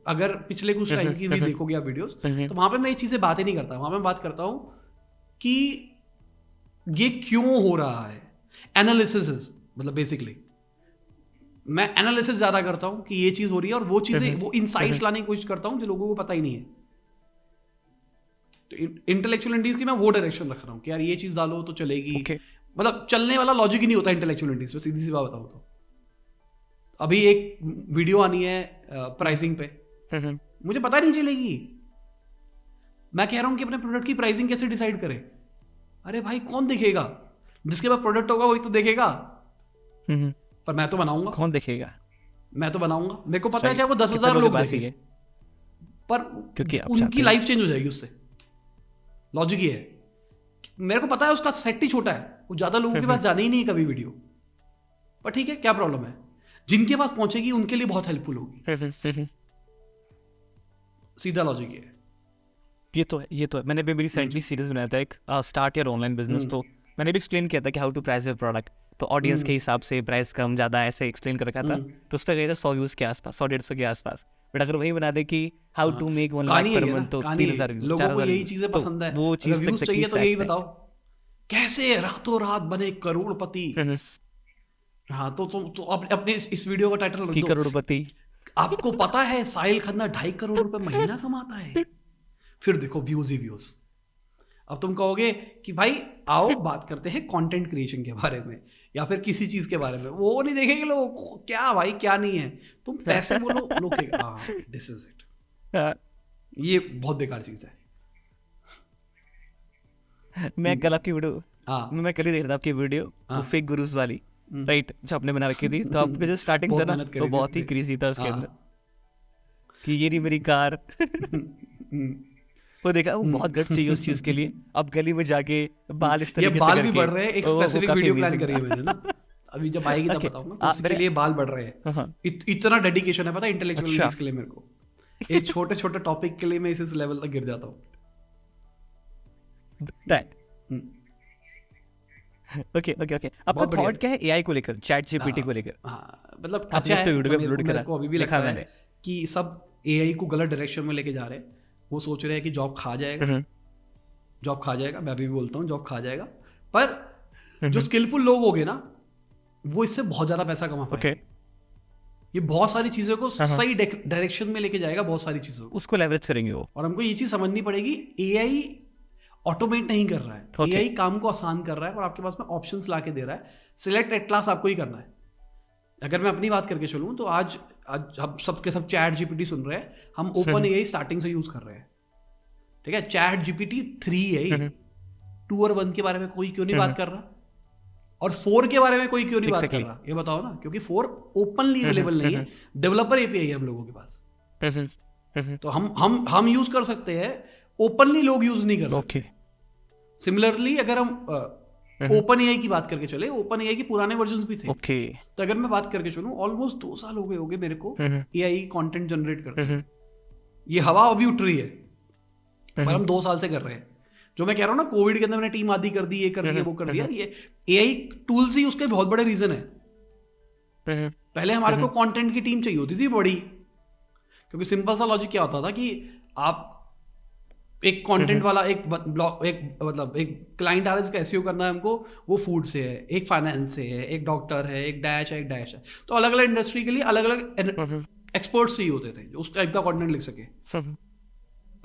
अगर पिछले कुछ टाइम की भी देखोगे आप वीडियोस, तो वहां पे मैं ये चीजें बातें नहीं करता। वहां पे मैं बात करता हूं कि ये क्यों हो रहा है। एनालिसिस, मतलब बेसिकली मैं एनालिसिस ज्यादा करता हूं कि ये चीज हो रही है, और वो चीजें, वो इनसाइट्स लाने की कोशिश करता हूं जो लोगों को पता ही नहीं है। तो इंटेलेक्चुअल इंडीज की मैं वो डायरेक्शन रख रहा हूँ कि यार ये चीज डालो तो चलेगी। मतलब चलने वाला लॉजिक ही नहीं होता इंटेलेक्चुअल इंडीज पे, सीधी सी बात बताऊं तो। अभी एक वीडियो आनी है प्राइसिंग पे, मुझे पता नहीं चलेगी। मैं कह रहा हूं कि अपने प्रोडक्ट की प्राइसिंग कैसे डिसाइड करें। अरे भाई कौन देखेगा? जिसके पास प्रोडक्ट होगा वही तो देखेगा। पर मैं तो बनाऊंगा। कौन देखेगा? मैं तो बनाऊंगा। मेरे को पता है चाहे वो 10,000 लोग देखें, पर क्योंकि उनकी लाइफ चेंज हो जाएगी उससे। लॉजिक ये है, मेरे को पता है उसका सेट ही छोटा है, वो ज्यादा लोगों के पास जाना ही नहीं है कभी वीडियो। पर ठीक है, क्या प्रॉब्लम है? जिनके पास पहुंचेगी उनके लिए बहुत हेल्पफुल होगी। सीधा लॉजिक ये है। ये तो है। मैंने भी मेरी रिसेंटली सीरीज बनाया था एक स्टार्ट योर ऑनलाइन बिजनेस। तो मैंने भी एक्सप्लेन किया था कि how to price your product. तो ऑडियंस के हिसाब से प्राइस कम ज़्यादा ऐसे एक्सप्लेन कर रखा था। तो उस पर गया था 100 व्यूज़ के आसपास, 100-150 के आसपास। बट अगर वही बना दे कि how to make 1 lakh per month, तो 3,000 व्यूज़, लोगों को 4,000 यही चीजें पसंद है। वो चीज़ व्यूज चाहिए तो यही बताओ, कैसे रातों रात बने करोड़पति। हाँ, तो अपने इस वीडियो का टाइटल रख दो, करोड़पति। आपको पता है साहिल खन्ना 2.5 करोड़ रुपए महीना कमाता है। फिर देखो व्यूज ही व्यूज। अब तुम कहोगे कि भाई आओ बात करते हैं कंटेंट क्रिएशन के बारे में, या फिर किसी चीज के बारे में। वो नहीं देखेंगे लोग, क्या भाई क्या नहीं है। तुम पैसे बोलो, लोग दिस इज इट। ये बहुत बेकार चीज है। मैं कल आपकी वीडियो, मैं कल ही देख रहा था आपकी वीडियो, वो फेक गुरुज वाली, राइट, जो आपने बना रखी थी। तो आपका जो स्टार्टिंग था ना, तो बहुत ही क्रेजी था उसके अंदर कि ये नहीं मेरी कार। वो देखा, वो बहुत गट चाहिए उस चीज के लिए। अब गली में जाके बाल इस तरीके से बाल करके, भी बढ़ रहे हैं। एक स्पेसिफिक वीडियो प्लान करी है मैंने ना, अभी जब आएगी तब बताऊंगा। तो उसके लिए बाल बढ़ रहे हैं। इतना डेडिकेशन है पता है इंटेलेक्चुअल इंडीज के लिए मेरे को। एक छोटे छोटे टॉपिक के लिए मैं इस लेवल तक गिर जाता हूँ। ओके। आपका थॉट क्या है एआई को लेकर, चैट जीपीटी को लेकर? मतलब अच्छा है, मेरे को अभी भी लगता है कि सब एआई को गलत डायरेक्शन में लेके जा रहे हैं। वो सोच रहे हैं कि जॉब खा जाएगा, जॉब खा जाएगा। मैं अभी भी बोलता हूँ जॉब खा जाएगा। पर जो स्किलफुल लोग होंगे ना, वो इससे बहुत ज्यादा पैसा कमा पाएंगे। ये बहुत सारी चीजों को सही डायरेक्शन में लेके जाएगा, बहुत सारी चीजों को उसको लेवरेज करेंगे वो। और हमको ये चीज समझनी पड़ेगी, एआई ऑटोमेट नहीं कर रहा है। एआई काम को आसान कर रहा है और आपके पास में ऑप्शंस ला के दे रहा है। सिलेक्ट एट क्लास आपको ही करना है। अगर मैं अपनी बात करके चलूँ तो आज हम सबके सब चैट जीपीटी सुन रहे हैं। हम ओपन एआई स्टार्टिंग से यूज कर रहे हैं, ठीक है। चैट जीपीटी 3 है, 2 और 1 के बारे में कोई क्यों नहीं बात कर रहा, और 4 के बारे में कोई क्यों नहीं बात कर रहा? ये बताओ ना, क्योंकि 4 ओपनली अवेलेबल नहीं है। डेवलपर एपीआई है हम लोगों के पास, तो हम यूज कर सकते हैं, ओपनली लोग यूज नहीं कर सकते। सिमिलरली अगर हम ओपन एआई की बात करके चले, ओपन एआई के पुराने वर्जन्स भी थे। तो अगर मैं बात करके चलूं, ऑलमोस्ट 2 साल हो गए मेरे को एआई कंटेंट जनरेट करते। ये हवा अभी उठ रही है, पर हम 2 साल से कर रहे हैं। जो मैं कह रहा हूँ ना, कोविड के अंदर मैंने टीम आदि कर दी, ये कर दिया, वो कर दिया। ये एआई टूल्स ही उसके बहुत बड़े रीजन है। पहले हमारे को कंटेंट की टीम चाहिए होती थी बड़ी, क्योंकि सिंपल सा लॉजिक क्या होता था कि आप एक कंटेंट वाला एक ब्लॉग, एक क्लाइंट आ रहा है जिसका एसईओ करना है हमको, वो फूड से है, एक फाइनेंस से है, एक डॉक्टर है, एक डैश है। तो अलग अलग इंडस्ट्री के लिए अलग अलग एक्सपर्ट्स चाहिए होते थे जो उस टाइप का कंटेंट लिख सके।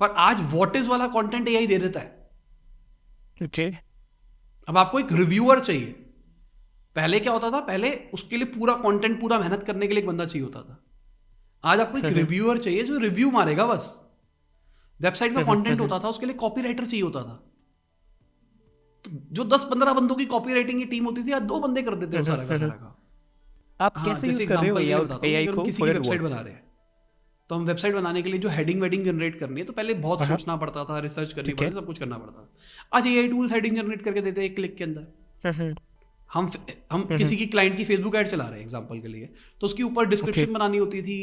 पर आज व्हाट इज वाला कंटेंट एआई दे देता है। अब आपको एक रिव्यूअर चाहिए। पहले क्या होता था, पहले उसके लिए पूरा कंटेंट, पूरा मेहनत करने के लिए एक बंदा चाहिए होता था। आज आपको एक रिव्यूअर चाहिए जो रिव्यू मारेगा बस। वेबसाइट का कंटेंट होता था, उसके लिए कॉपीराइटर चाहिए होता था। तो जो 10-15 बंदों की कॉपी राइटिंग की टीम होती थी, आज 2 बंदे कर देते हैं सारा का सारा का। आप कैसे यूज कर रहे हो AI को? किसी की वेबसाइट बना रहे हैं, तो हम वेबसाइट बनाने के लिए जो हेडिंग वेडिंग जनरेट करनी है, तो पहले बहुत सोचना पड़ता था, रिसर्च करनी पड़ती, सब कुछ करना पड़ता था। आज AI टूल्स हेडिंग जनरेट करके देते हैं एक क्लिक के अंदर। हम किसी की क्लाइंट की फेसबुक ऐड चला रहे हैं एग्जांपल के लिए, तो उसके ऊपर डिस्क्रिप्शन बनानी होती थी,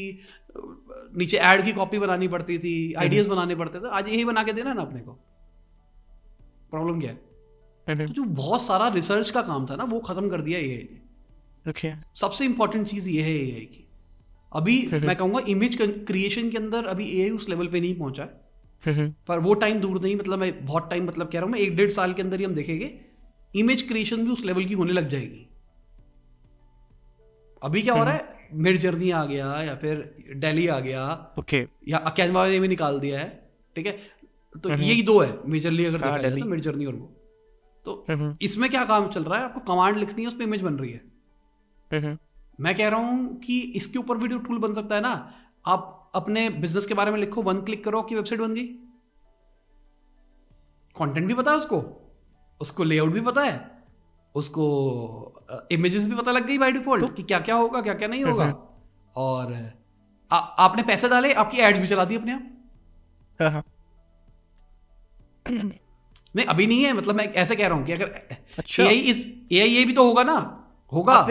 नीचे ऐड की कॉपी बनानी पड़ती थी, आइडियाज बनाने पड़ते थे। आज यही बना के देना ना अपने को। प्रॉब्लम क्या है? तो जो बहुत सारा रिसर्च का काम था ना, वो खत्म कर दिया AI ने। सबसे इंपॉर्टेंट चीज ये है AI की। अभी मैं कहूंगा इमेज क्रिएशन के अंदर अभी AI उस लेवल पे नहीं पहुंचा है, पर वो टाइम दूर नहीं, मतलब मैं बहुत टाइम, मतलब कह रहा हूं मैं 1-1.5 साल के अंदर ही हम देखेंगे इमेज क्रिएशन भी उस लेवल की होने लग जाएगी। अभी क्या हो रहा है, मिड जर्नी आ गया या फिर डेली आ गया, या कैनवा ने भी निकाल दिया है, ठीक है। तो यही 2 है मेजरली अगर देखा जाए तो, मिड जर्नी और वो। तो इसमें क्या काम चल रहा है, आपको कमांड लिखनी है, उस पर इमेज बन रही है। मैं कह रहा हूं कि इसके ऊपर भी जो टूल बन सकता है ना, आप अपने बिजनेस के बारे में लिखो, 1 क्लिक करो कि वेबसाइट बन गई। कंटेंट भी पता है उसको लेआउट भी पता है, उसको इमेजेस भी पता लग गई बाय डिफॉल्ट कि क्या क्या होगा, क्या क्या नहीं होगा। और आपने पैसे डाले, आपकी एड्स भी चला दी अपने आप। नहीं अभी नहीं है, मतलब मैं ऐसे कह रहा हूं कि अगर AI ये भी तो होगा ना, होगा,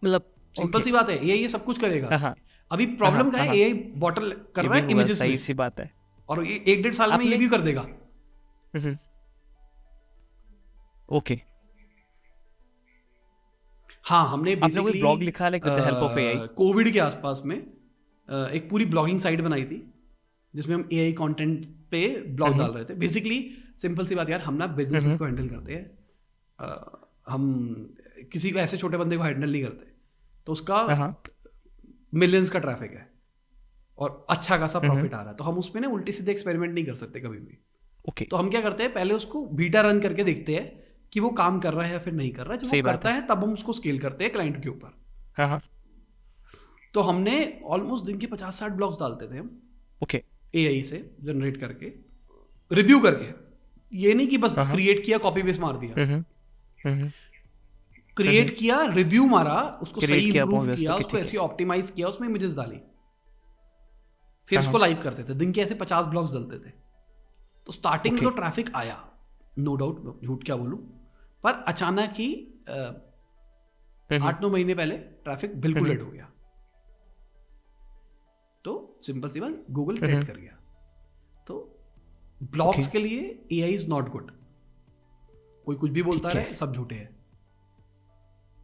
मतलब सिंपल सी बात है, AI ये सब कुछ करेगा। अभी प्रॉब्लम क्या है, AI बॉटल कर रहा है इमेजेस में, सही सी बात है, और 1-1.5 साल में ये भी कर देगा। ओके, हाँ, हमने बेसिकली ब्लॉग लिखा है with the help of AI। Covid के आसपास में एक पूरी ब्लॉगिंग साइट बनाई थी, जिसमें हम AI कंटेंट पे ब्लॉग डाल रहे थे। बेसिकली सिंपल सी बात यार, हम ना बिजनेस को हैंडल करते हैं, हम किसी को ऐसे छोटे बंदे को हैंडल नहीं करते, तो उसका मिलियंस का ट्रैफिक है और अच्छा खासा प्रॉफिट आ रहा है, तो हम उसमें ना उल्टे सीधे एक्सपेरिमेंट नहीं कर सकते कभी भी। तो हम क्या करते हैं, पहले उसको बीटा रन करके देखते हैं कि वो काम कर रहा है या फिर नहीं कर रहा है। जब वो करता है तब हम उसको स्केल करते हैं क्लाइंट के ऊपर। तो हमने ऑलमोस्ट दिन के 50-60 ब्लॉग्स डालते थे हम, AI से जनरेट करके, रिव्यू करके। ये नहीं कि बस क्रिएट किया, कॉपी पेस्ट मार दिया, क्रिएट किया, रिव्यू मारा, उसको सही इंप्रूव किया, उसको ऐसे ऑप्टिमाइज किया, उसमें इमेजेस डाली, फिर उसको लाइव करते थे। दिन के ऐसे 50 ब्लॉग्स डालते थे। तो स्टार्टिंग में तो ट्रैफिक आया, नो डाउट, झूठ क्या बोलूं, पर अचानक ही 8-9 महीने पहले ट्रैफिक बिल्कुल डेड हो गया। तो सिंपल सी बात, गूगल डेड कर गया। तो ब्लॉग्स के लिए AI इज नॉट गुड। कोई कुछ भी बोलता रहे, सब झूठे हैं।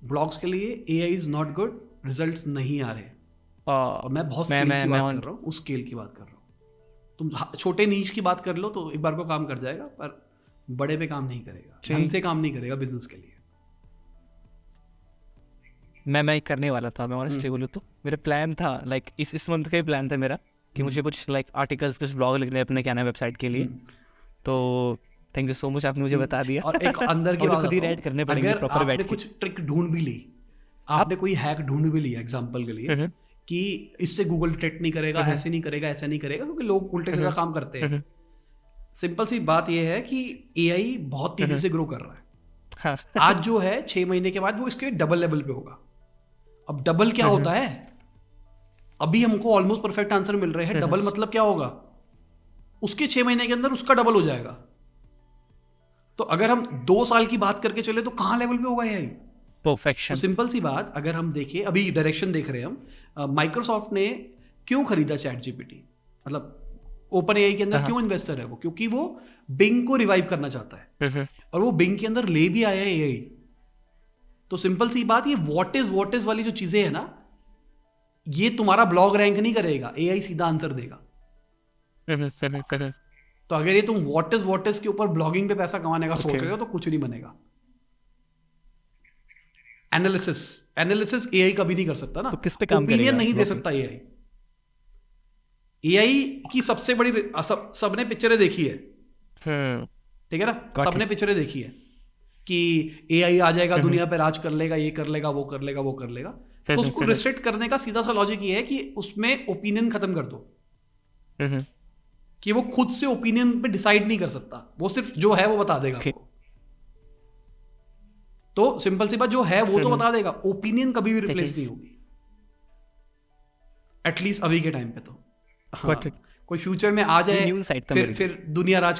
ब्लॉग्स के लिए AI is not good, results नहीं आ रहे। और मैं बहुत स्केल की बात कर रहा हूँ, उस स्केल की बात कर रहा हूँ। तुम छोटे नीच की बात कर लो तो एक बार को काम कर जाएगा, पर बड़े पे काम नहीं करेगा, ढंग से काम नहीं करेगा बिजनेस के लिए। मैं करने वाला था, मैं ऑनेस्टली बोलूँ तो मेरा प्लान था, लाइक इस मंथ का ही प्लान था मेरा कि मुझे कुछ लाइक आर्टिकल्स, कुछ ब्लॉग लिखने अपने क्या ना वेबसाइट के लिए। तो थैंक यू सो मच, आपने मुझे बता दिया। और एक अंदर की बात, खुद ही रेड करने पड़ेंगे प्रॉपर बैठ के। कुछ ट्रिक ढूंढ भी ली, आपने कोई हैक ढूंढ भी लिया एग्जांपल के लिए कि इससे गूगल डिटेक्ट नहीं करेगा, ऐसे नहीं करेगा, ऐसा नहीं करेगा, क्योंकि लोग उल्टे सीधा काम करते हैं। सिंपल सी बात यह है कि AI बहुत तेजी से ग्रो कर रहा है। आज जो है 6 महीने के बाद वो इसके डबल लेवल पे होगा। अब डबल क्या होता है, अभी हमको ऑलमोस्ट परफेक्ट आंसर मिल रहे हैं, डबल मतलब क्या होगा, उसके 6 महीने के अंदर उसका डबल हो जाएगा। तो अगर हम 2 साल की बात करके चले तो कहां लेवल पे होगा AI? परफेक्शन। तो सिंपल सी बात, अगर हम देखें, अभी डायरेक्शन देख रहे हैं हम, माइक्रोसॉफ्ट ने क्यों खरीदा ChatGPT, मतलब ओपन AI के अंदर क्यों इन्वेस्टर है वो, क्योंकि वो बिंग को रिवाइव करना चाहता है, और वो बिंग के अंदर ले भी आया है AI। तो सिंपल सी बात, ये व्हाट इज वाली जो चीजें है ना, ये तुम्हारा ब्लॉग रैंक नहीं करेगा, AI सीधा आंसर देगा। तो अगर ये तुम व्हाट इज के ऊपर ब्लॉगिंग पे पैसा कमाने का सोच रहे हो तो कुछ नहीं बनेगा। एनालिसिस AI कभी नहीं कर सकता ना, तो किस पे काम करेगा? ओपिनियन नहीं दे सकता AI की सबसे बड़ी सबने पिक्चरें देखी है, ठीक है ना, सबने पिक्चरें देखी है। कि AI आ जाएगा, दुनिया पे राज कर लेगा, ये कर लेगा, वो कर लेगा, वो कर लेगा। तो उसको रिस्ट्रिक्ट करने का सीधा सा लॉजिक ये है कि उसमें ओपिनियन खत्म कर दो, कि वो खुद से ओपिनियन पे डिसाइड नहीं कर सकता, वो सिर्फ जो है वो बता देगा आपको। तो सिंपल सी बात, जो है वो तो बता देगा, ओपिनियन कभी भी रिप्लेस नहीं होगी, एटलीस्ट अभी के टाइम पे तो। हाँ, कोई फ्यूचर में आ जाए फिर दुनिया राज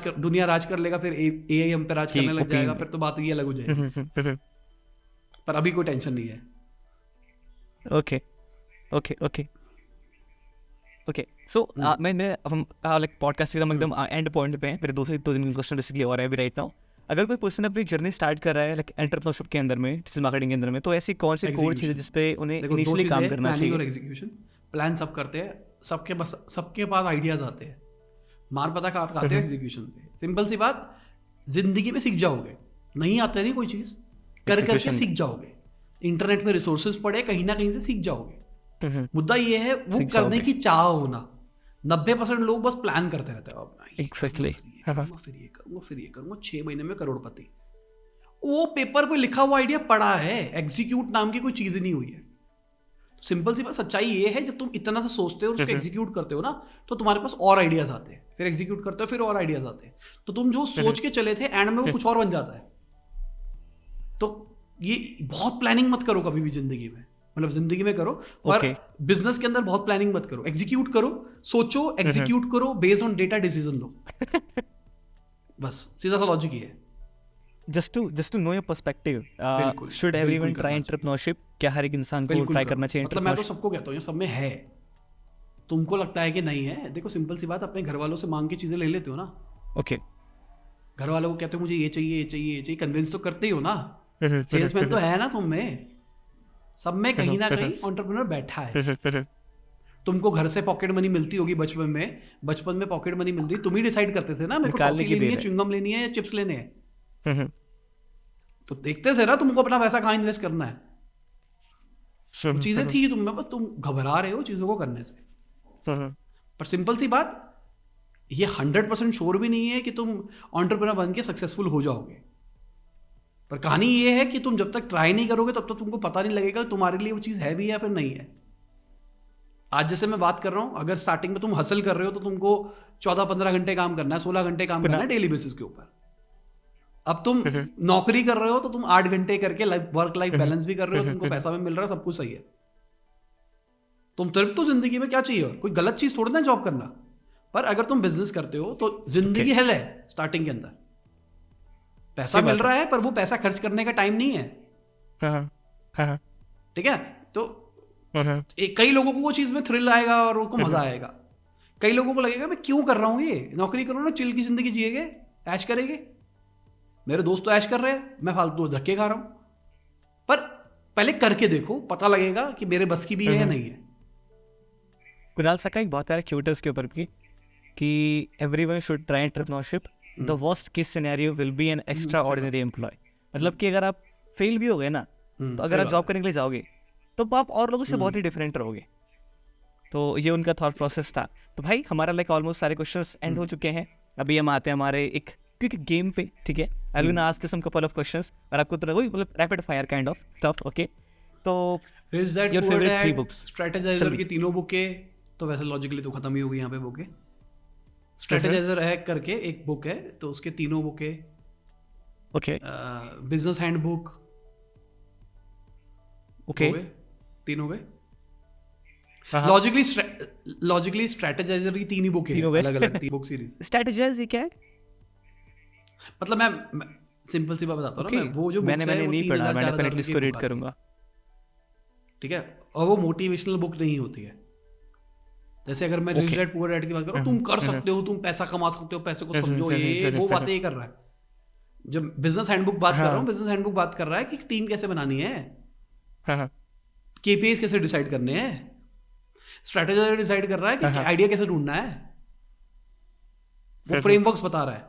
कर लेगा, फिर AI हम पे राज करने लग जाएगा, फिर तो बात ये अलग हो जाएगी। पर अभी कोई टेंशन नहीं है। ओके सो मैं हम लाइक पॉडकास्ट एकदम एंड पॉइंट पे हैं। मेरे 2-3 क्वेश्चन बेसिकली और है अभी राइट नाउ। अगर कोई पर्सन अपनी जर्नी स्टार्ट कर रहा है लाइक एंटरप्रेन्योरशिप के अंदर में, डिजिटल मार्केटिंग के अंदर में, तो ऐसी कौन सी कोर चीज़ है जिस पे उन्हें इनिशियली काम करना चाहिए? और एग्जीक्यूशन प्लान सब करते हैं, सबके पास आइडियाज आते हैं, मार पता खाते हैं एग्जीक्यूशन पे। सिंपल सी बात, जिंदगी में सीख जाओगे, नहीं आता नहीं कोई चीज़, कर करके सीख जाओगे। इंटरनेट में रिसोर्सेज पड़े, कहीं ना कहीं से सीख जाओगे। मुद्दा ये है वो करने की चाह होना। 90% लोग बस प्लान करते रहते हैं अपना, एग्जैक्टली, फिर ये करूंगा 6 महीने में करोड़पति। वो पेपर पे लिखा हुआ आइडिया पड़ा है, एग्जीक्यूट नाम की कोई चीज नहीं हुई है। सिंपल सी बात, सच्चाई ये है, जब तुम इतना सा सोचते हो और उसको एग्जीक्यूट करते हो ना, तो तुम्हारे पास और आइडियाज आते हैं, फिर एग्जीक्यूट करते हो, फिर और आइडियाज आते हैं। तो तुम जो सोच के चले थे, एंड में वो कुछ और बन जाता है। तो ये बहुत प्लानिंग मत करो कभी भी जिंदगी में, मतलब जिंदगी में करो, और बिजनेस के अंदर बहुत प्लानिंग मत करो। एग्जीक्यूट करो, सोचो, एग्जीक्यूट करो, बेस्ड ऑन डेटा डिसीजन लो। बस सीधा सा लॉजिक ही है। Just to know your perspective, should everyone try entrepreneurship? क्या हर एक इंसान को ट्राई करना चाहिए? मतलब मैं तो सबको कहता हूँ, सब में है। तुमको लगता है कि नहीं है, देखो सिंपल सी बात, अपने घर वालों से मांग के चीजें ले लेते हो ना। ओके, घर वालों को कहते हो मुझे ये चाहिए, ये चाहिए, ये चाहिए, कन्विंस तो करते ही हो ना। सेल्समैन तो है ना तुम में, सब में कहीं ना कहीं एंटरप्रेन्योर बैठा है। तुमको घर से पॉकेट मनी मिलती होगी बचपन में पॉकेट मनी मिलती, तुम ही डिसाइड करते थे ना, मेरे को टॉफी लेनी है, च्युइंगम लेनी है या चिप्स लेने हैं। तो देखते थे ना तुमको अपना पैसा कहाँ इन्वेस्ट करना है। चीजें थी तुम में, बस तुम घबरा रहे हो चीजों को करने से। पर सिंपल सी बात, ये 100% श्योर भी नहीं है कि तुम एंटरप्रेन्योर बन के सक्सेसफुल हो जाओगे। पर कहानी ये है कि तुम जब तक ट्राई नहीं करोगे तब तक तुमको पता नहीं लगेगा तुम्हारे लिए वो चीज है भी या फिर नहीं है। आज जैसे मैं बात कर रहा हूं, अगर स्टार्टिंग में तुम हसल कर रहे हो तो तुमको 14-15 घंटे काम करना है, 16 घंटे काम करना है डेली बेसिस के ऊपर। अब तुम नौकरी कर रहे हो तो तुम 8 घंटे करके वर्क लाइफ बैलेंस भी कर रहे हो, तुमको पैसा भी मिल रहा है, सब कुछ सही है। तुम तृप्त तो जिंदगी में क्या चाहिए, और कोई गलत चीज थोड़ी ना जॉब करना। पर अगर तुम बिजनेस करते हो तो जिंदगी हेल है। स्टार्टिंग के अंदर पैसा मिल रहा है, पर वो पैसा खर्च करने का टाइम नहीं है। ठीक है, तो कई लोगों को वो चीज में थ्रिल आएगा और उनको मजा आएगा। कई लोगों को लगेगा मैं क्यों कर रहा हूँ, ये नौकरी करो ना, चिल की जिंदगी जिएंगे, ऐश करेंगे। मेरे दोस्त तो ऐश कर रहे हैं, मैं फालतू धक्के खा रहा हूं। पर पहले करके देखो, पता लगेगा कि मेरे बस की भी है या नहीं है। कुणाल सर का एक बहुत प्यारा क्यूट है उसके ऊपर भी कि everyone should try entrepreneurship, the worst case scenario will be an extraordinary employee. मतलब कि अगर आप फेल भी हो गए ना, तो अगर आप जॉब करने के लिए जाओगे तो आप और लोगों से बहुत ही डिफरेंट रहोगे। तो ये उनका थॉट प्रोसेस था। तो भाई हमारा लाइक ऑलमोस्ट सारे क्वेश्चंस एंड हो चुके हैं। अभी हम आते हैं हमारे एक क्विक गेम पे, ठीक है। I will ask some couple of questions और आपको तो वही मतलब rapid fire kind of stuff, okay. तो योर फेवरेट 3 बुक्स, स्ट्रेटेजाइजर की तीनों बुकें, तो वैसे लॉजिकली तो खत्म ही हो गई यहाँ पे बुकें। स्ट्रेटेजाइजर हैक करके एक बुक है, तो उसके तीनों बुकें, ओके। बिजनेस हैंडबुक, ओके, तीनों गए। लॉजिकली स्ट्रेटेजाइजर की 3 ही बुक है, अलग-अलग 3 बुक सीरीज। स्ट्रेटेजाइज ये क्या है? मतलब मैं सिंपल सी बात बताता हूं ना, मैं वो जो मैंने नहीं पढ़ा, मैं डेफिनेटली इसको रीड करूंगा। ठीक है, और वो मोटिवेशनल बुक नहीं होती है। जैसे अगर मैं रिच डैड पुअर डैड की बात करूं, तुम कर सकते हो, तुम पैसा कमा सकते हो, पैसे को समझो, ये वो बातें ये कर रहा है। जब बिजनेस हैंडबुक बात कर रहा हूं, बिजनेस हैंडबुक बात कर रहा है कि टीम कैसे बनानी है, केपीआईज कैसे डिसाइड करने हैं। स्ट्रेटेजी डिसाइड कर रहा है कि आइडिया कैसे ढूंढना है, वो फ्रेमवर्क्स बता रहा है।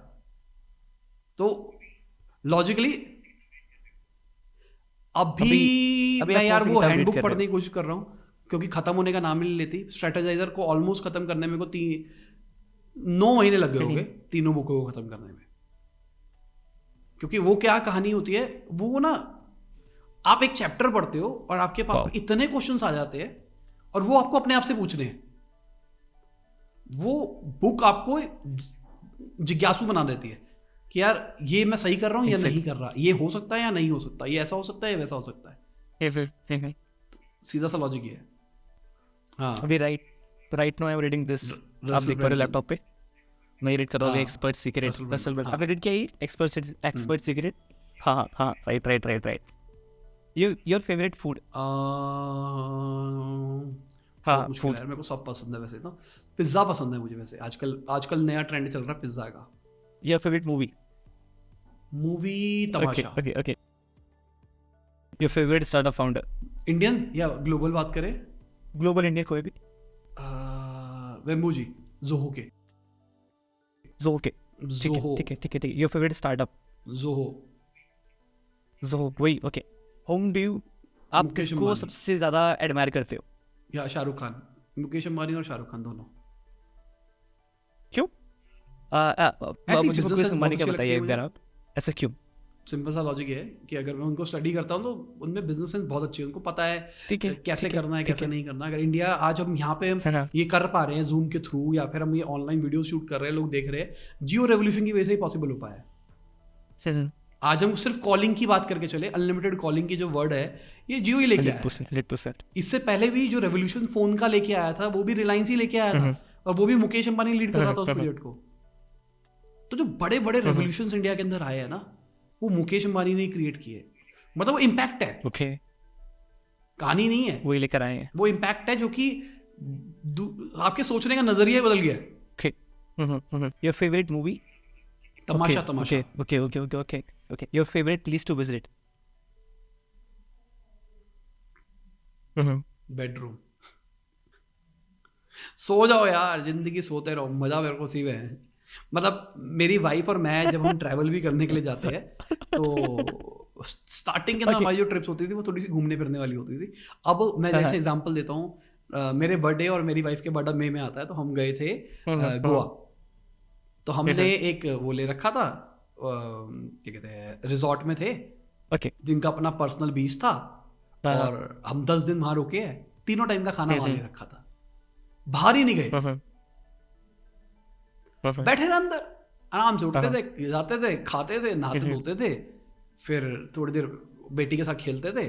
तो लॉजिकली अभी मैं यार वो हैंडबुक पढ़ने की कोशिश कर रहा हूँ, क्योंकि खत्म होने का नाम ही नहीं लेती। स्ट्रेटेजाइजर को ऑलमोस्ट खत्म करने में को 9 महीने लग गए होंगे, तीनों बुकों को खत्म करने में। क्योंकि वो क्या कहानी होती है, वो ना आप एक चैप्टर पढ़ते हो और आपके पास इतने क्वेश्चंस आ जाते हैं और वो आपको अपने आप से पूछने हैं। वो बुक आपको जिज्ञासु बना देती है कि यार ये मैं सही कर रहा हूँ या नहीं कर रहा, ये हो सकता है या नहीं हो सकता, ये ऐसा हो सकता है या वैसा हो सकता है। सीधा सा लॉजिक ये है। हाँ, अभी right now I am reading this, आप देख पा रहे हो लैपटॉप पे, मैं रीड कर रहा हूँ एक्सपर्ट सीक्रेट, रसल ब्रांसन। आपने रीड किया ये एक्सपर्ट सीक्रेट? हाँ, राइट। Your favourite food? हाँ, मुश्किल है, मेरे को सब पसंद है वैसे तो। पिज्जा पसंद है मुझे वैसे, आजकल नया ट्रेंड चल रहा है पिज्जा का। Your favourite movie Tamasha. Okay. Your favourite startup founder? Indian या ग्लोबल बात करें? ग्लोबल, इंडिया, कोई भी। वेम्बू जी, जोहो के। ठीक है। Your favourite startup? जोहो, वही। ओके, होम डू यू, आप किसको सबसे ज्यादा एडमायर करते हो? या शाहरुख खान, मुकेश अंबानी और शाहरुख खान दोनों। क्यों? मुझे मुकेश अंबानी का बताइए आप, ऐसा क्यों? सिंपल सा लॉजिक है कि अगर मैं उनको स्टडी करता हूँ तो उनमें बिजनेस सेंस बहुत अच्छी है, उनको पता है कैसे करना है, कैसे नहीं करना। अगर इंडिया आज हम यहाँ पे ये कर पा रहे हैं जूम के थ्रू, या फिर हम ये ऑनलाइन वीडियो शूट कर रहे हैं, लोग देख रहे हैं, जियो रेवोल्यूशन की वजह से ही पॉसिबल हो पाया है। आज हम सिर्फ कॉलिंग की बात करके चले, अनलिमिटेड कॉलिंग की जो वर्ड है ये जियो ही लेके आया है। 100%। इससे पहले भी जो रेवोल्यूशन फोन का लेके आया था वो भी रिलायंस ही लेके आया था, और वो भी मुकेश अंबानी लीड कर रहा था उस पीरियड को। तो जो बड़े बड़े रेवोल्यूशंस इंडिया के अंदर आए हैं ना, वो मुकेश अंबानी ने क्रिएट किए। मतलब वो इम्पैक्ट है, ओके, कहानी नहीं है, वही लेकर आए हैं। वो इम्पैक्ट है जो कि आपके सोचने का नजरिया बदल गया। Okay, your favourite movie? Tamasha. Okay. Your favourite place to visit? Bedroom. सो जाओ यार, जिंदगी सोते रहो, मजा मेरे को उसी में है। मतलब मेरी वाइफ और मैं जब हम ट्रैवल भी करने के लिए जाते हैं तो स्टार्टिंग के अंदर हमारी जो ट्रिप्स होती थी वो थोड़ी सी घूमने फिरने वाली होती थी। अब मैं जैसे एग्जांपल देता हूँ, मेरे बर्थडे और मेरी वाइफ के बर्थडे मई में आता है, तो हम गए थे गोवा। तो हमने एक वो ले रखा था, क्या कहते हैं, रिजॉर्ट में थे, जिनका अपना पर्सनल बीच था, और हम 10 दिन वहां रुके हैं। तीनों टाइम का खाना वहां ले रखा था, बाहर ही नहीं गए, बैठे रहे अंदर आराम से, उठते थे, जाते थे, खाते थे, नहाते धोते थे, फिर थोड़ी देर बेटी के साथ खेलते थे।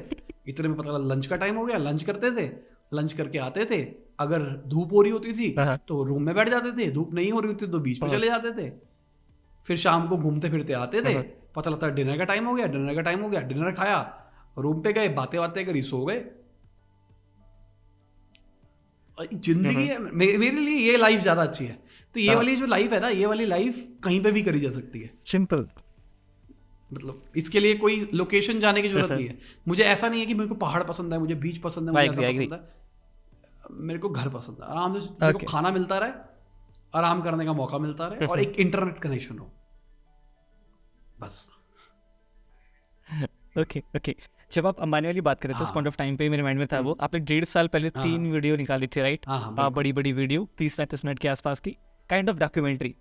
इतने में पता लगा लंच का टाइम हो गया, लंच करते थे, लंच करके आते थे। अगर धूप हो रही होती थी तो रूम में बैठ जाते थे, धूप नहीं हो रही होती तो बीच पे चले जाते थे। फिर शाम को घूमते फिरते आते थे, पता लगता डिनर का टाइम हो गया, डिनर खाया, रूम पे गए, बातें करी, सो गए। जिंदगी है मेरे लिए, ये लाइफ ज्यादा अच्छी है। तो ये वाली जो लाइफ है ना, ये वाली लाइफ कहीं पे भी करी जा सकती है, सिंपल। मतलब इसके लिए कोई लोकेशन जाने की जरूरत नहीं है। मुझे ऐसा नहीं है कि मेरे को पहाड़ पसंद है, मुझे बीच पसंद है, मुझे ऐसा पसंद है। मेरे को घर पसंद है, आराम से मेरे को खाना मिलता रहे, आराम करने का मौका मिलता रहे, और एक इंटरनेट कनेक्शन हो, बस। ओके। जब आप अंबानी वाली बात कर रहे थे, उस पॉइंट ऑफ टाइम पे मेरे माइंड में था वो, आपने 1.5 साल पहले 3 वीडियो निकाली थी, राइट? बड़ी वीडियो, 30-35 मिनट के आसपास की, काइंड ऑफ डॉक्यूमेंट्री।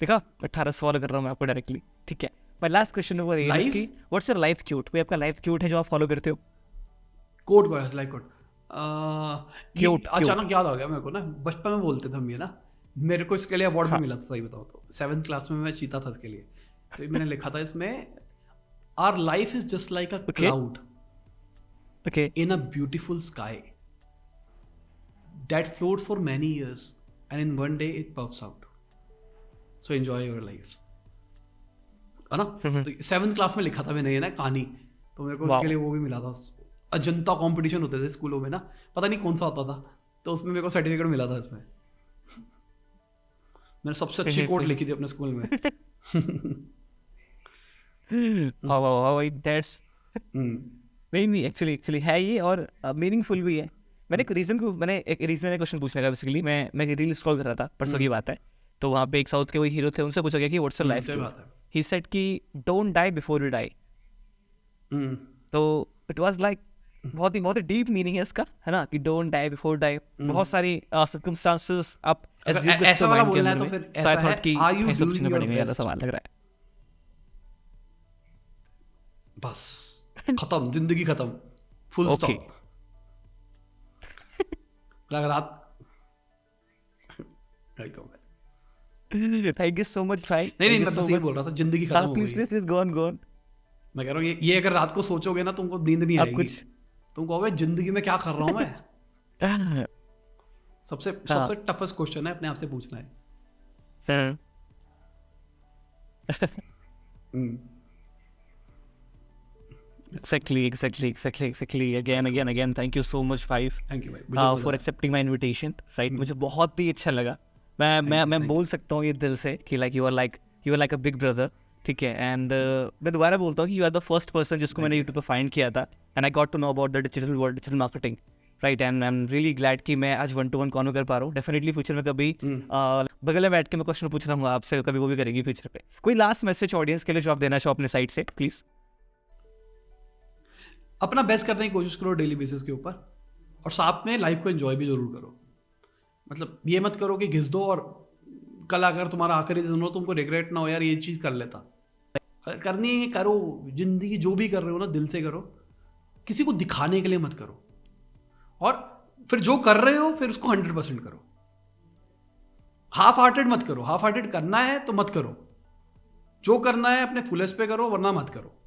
देखा, 18 से फॉलो कर रहा हूँ मैं आपको डायरेक्टली, ठीक है। My last question over here is कि व्हाट्स योर लाइफ क्यूट? कोई आपका लाइफ क्यूट है जो आप फॉलो करते हो? Quote like quote cute. अचानक याद आ गया मेरे को ना, बचपन में बोलते थे हम ये ना, मेरे को इसके लिए अवार्ड भी मिला था, सही बताओ तो 7th क्लास में मैं जीता था इसके लिए। तो मैंने लिखा था इसमें, our life is just like a cloud in a beautiful sky that floats for many years and in one day it puffs out, so enjoy your life, है ना। तो 7th क्लास में लिखा था मैंने ये ना कहानी, तो मेरे को उसके लिए वो भी मिला था। अजंता कंपटीशन होते थे स्कूलों में ना, पता नहीं कौन सा होता था, तो उसमें मेरे को सर्टिफिकेट मिला था। इसमें मैंने सबसे अच्छी कोट लिखी थी अपने स्कूल में। नहीं एक्चुअली है ये, और मीनिंगफुल भी है। मैंने एक रीजन क्वेश्चन पूछने का, बेसिकली मैं रील स्क्रॉल कर रहा था, परसों की बात है, तो वहाँ पे एक साउथ के वही हीरो थे, उनसे पूछा गया कि what's your life quote? He said कि don't die before you die. तो इट वाज लाइक बहुत ही डीप मीनिंग है इसका, है ना, कि डोंट डाई बिफोर डाई। बहुत सारी सर्कमस्टांसेस आप ऐसा वाला बोलना है तो फिर ऐसा है, are you doing your best? सवाल लग रहा है। बस खत्म, जिंदगी खत्म, फुल Okay. स्टॉप। अगर रात थैंक यू सो मच भाई। नहीं मैं बस ये बोल रहा था, जिंदगी खत्म हो प्लीज गई। Please go on. मैं कह रहा हूँ ये अगर रात को सोचोगे ना, तुमको नींद नहीं आप आएगी, कुछ तुम कहोगे जिंदगी में क्या कर रहा हूँ मैं। सबसे टफेस्ट क्वेश्चन है अपने आप से पूछना है। Exactly. Again. Thank you so much, Five, thank you भाई for accepting my invitation. Right, मुझे बहुत ही अच्छा लगा। मैं बोल सकता हूँ ये दिल से कि you are like a big brother, ठीक है। एंड मैं दोबारा बोलता हूँ कि you are the first person जिसको मैंने YouTube पे फाइंड किया था, and I got to know about the digital world, digital marketing. Right, and I am really glad कि मैं आज 1-to-1 कॉन्व कर पा रहा हूँ। डेफिनेटली फ्यूचर में कभी बगल में बैठ के मैं क्वेश्चन पूछ रहा हूँ आपसे, कभी वो भी करेंगी फ्यूचर पे। कोई लास्ट मैसेज ऑडियंस के लिए जो आप देना चाहो अपने साइड से, प्लीज। अपना बेस्ट करने की कोशिश करो डेली बेसिस के ऊपर, और साथ में लाइफ को एंजॉय भी जरूर करो। मतलब ये मत करो कि घिस दो और कल अगर तुम्हारा आखिरी दिन हो तुमको रिग्रेट ना हो, यार ये चीज़ कर लेता। करनी है करो, जिंदगी जो भी कर रहे हो ना दिल से करो, किसी को दिखाने के लिए मत करो। और फिर जो कर रहे हो फिर उसको 100% करो, हाफ हार्टेड मत करो। हाफ हार्टेड करना है तो मत करो, जो करना है अपने फुलेस्ट पे करो, वरना मत करो।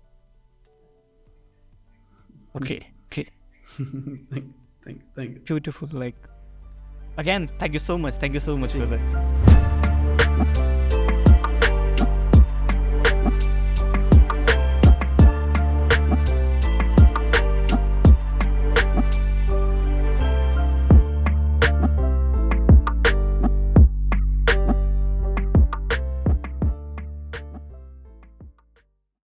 Okay. Thank you. Beautiful. Like, again, thank you so much for that.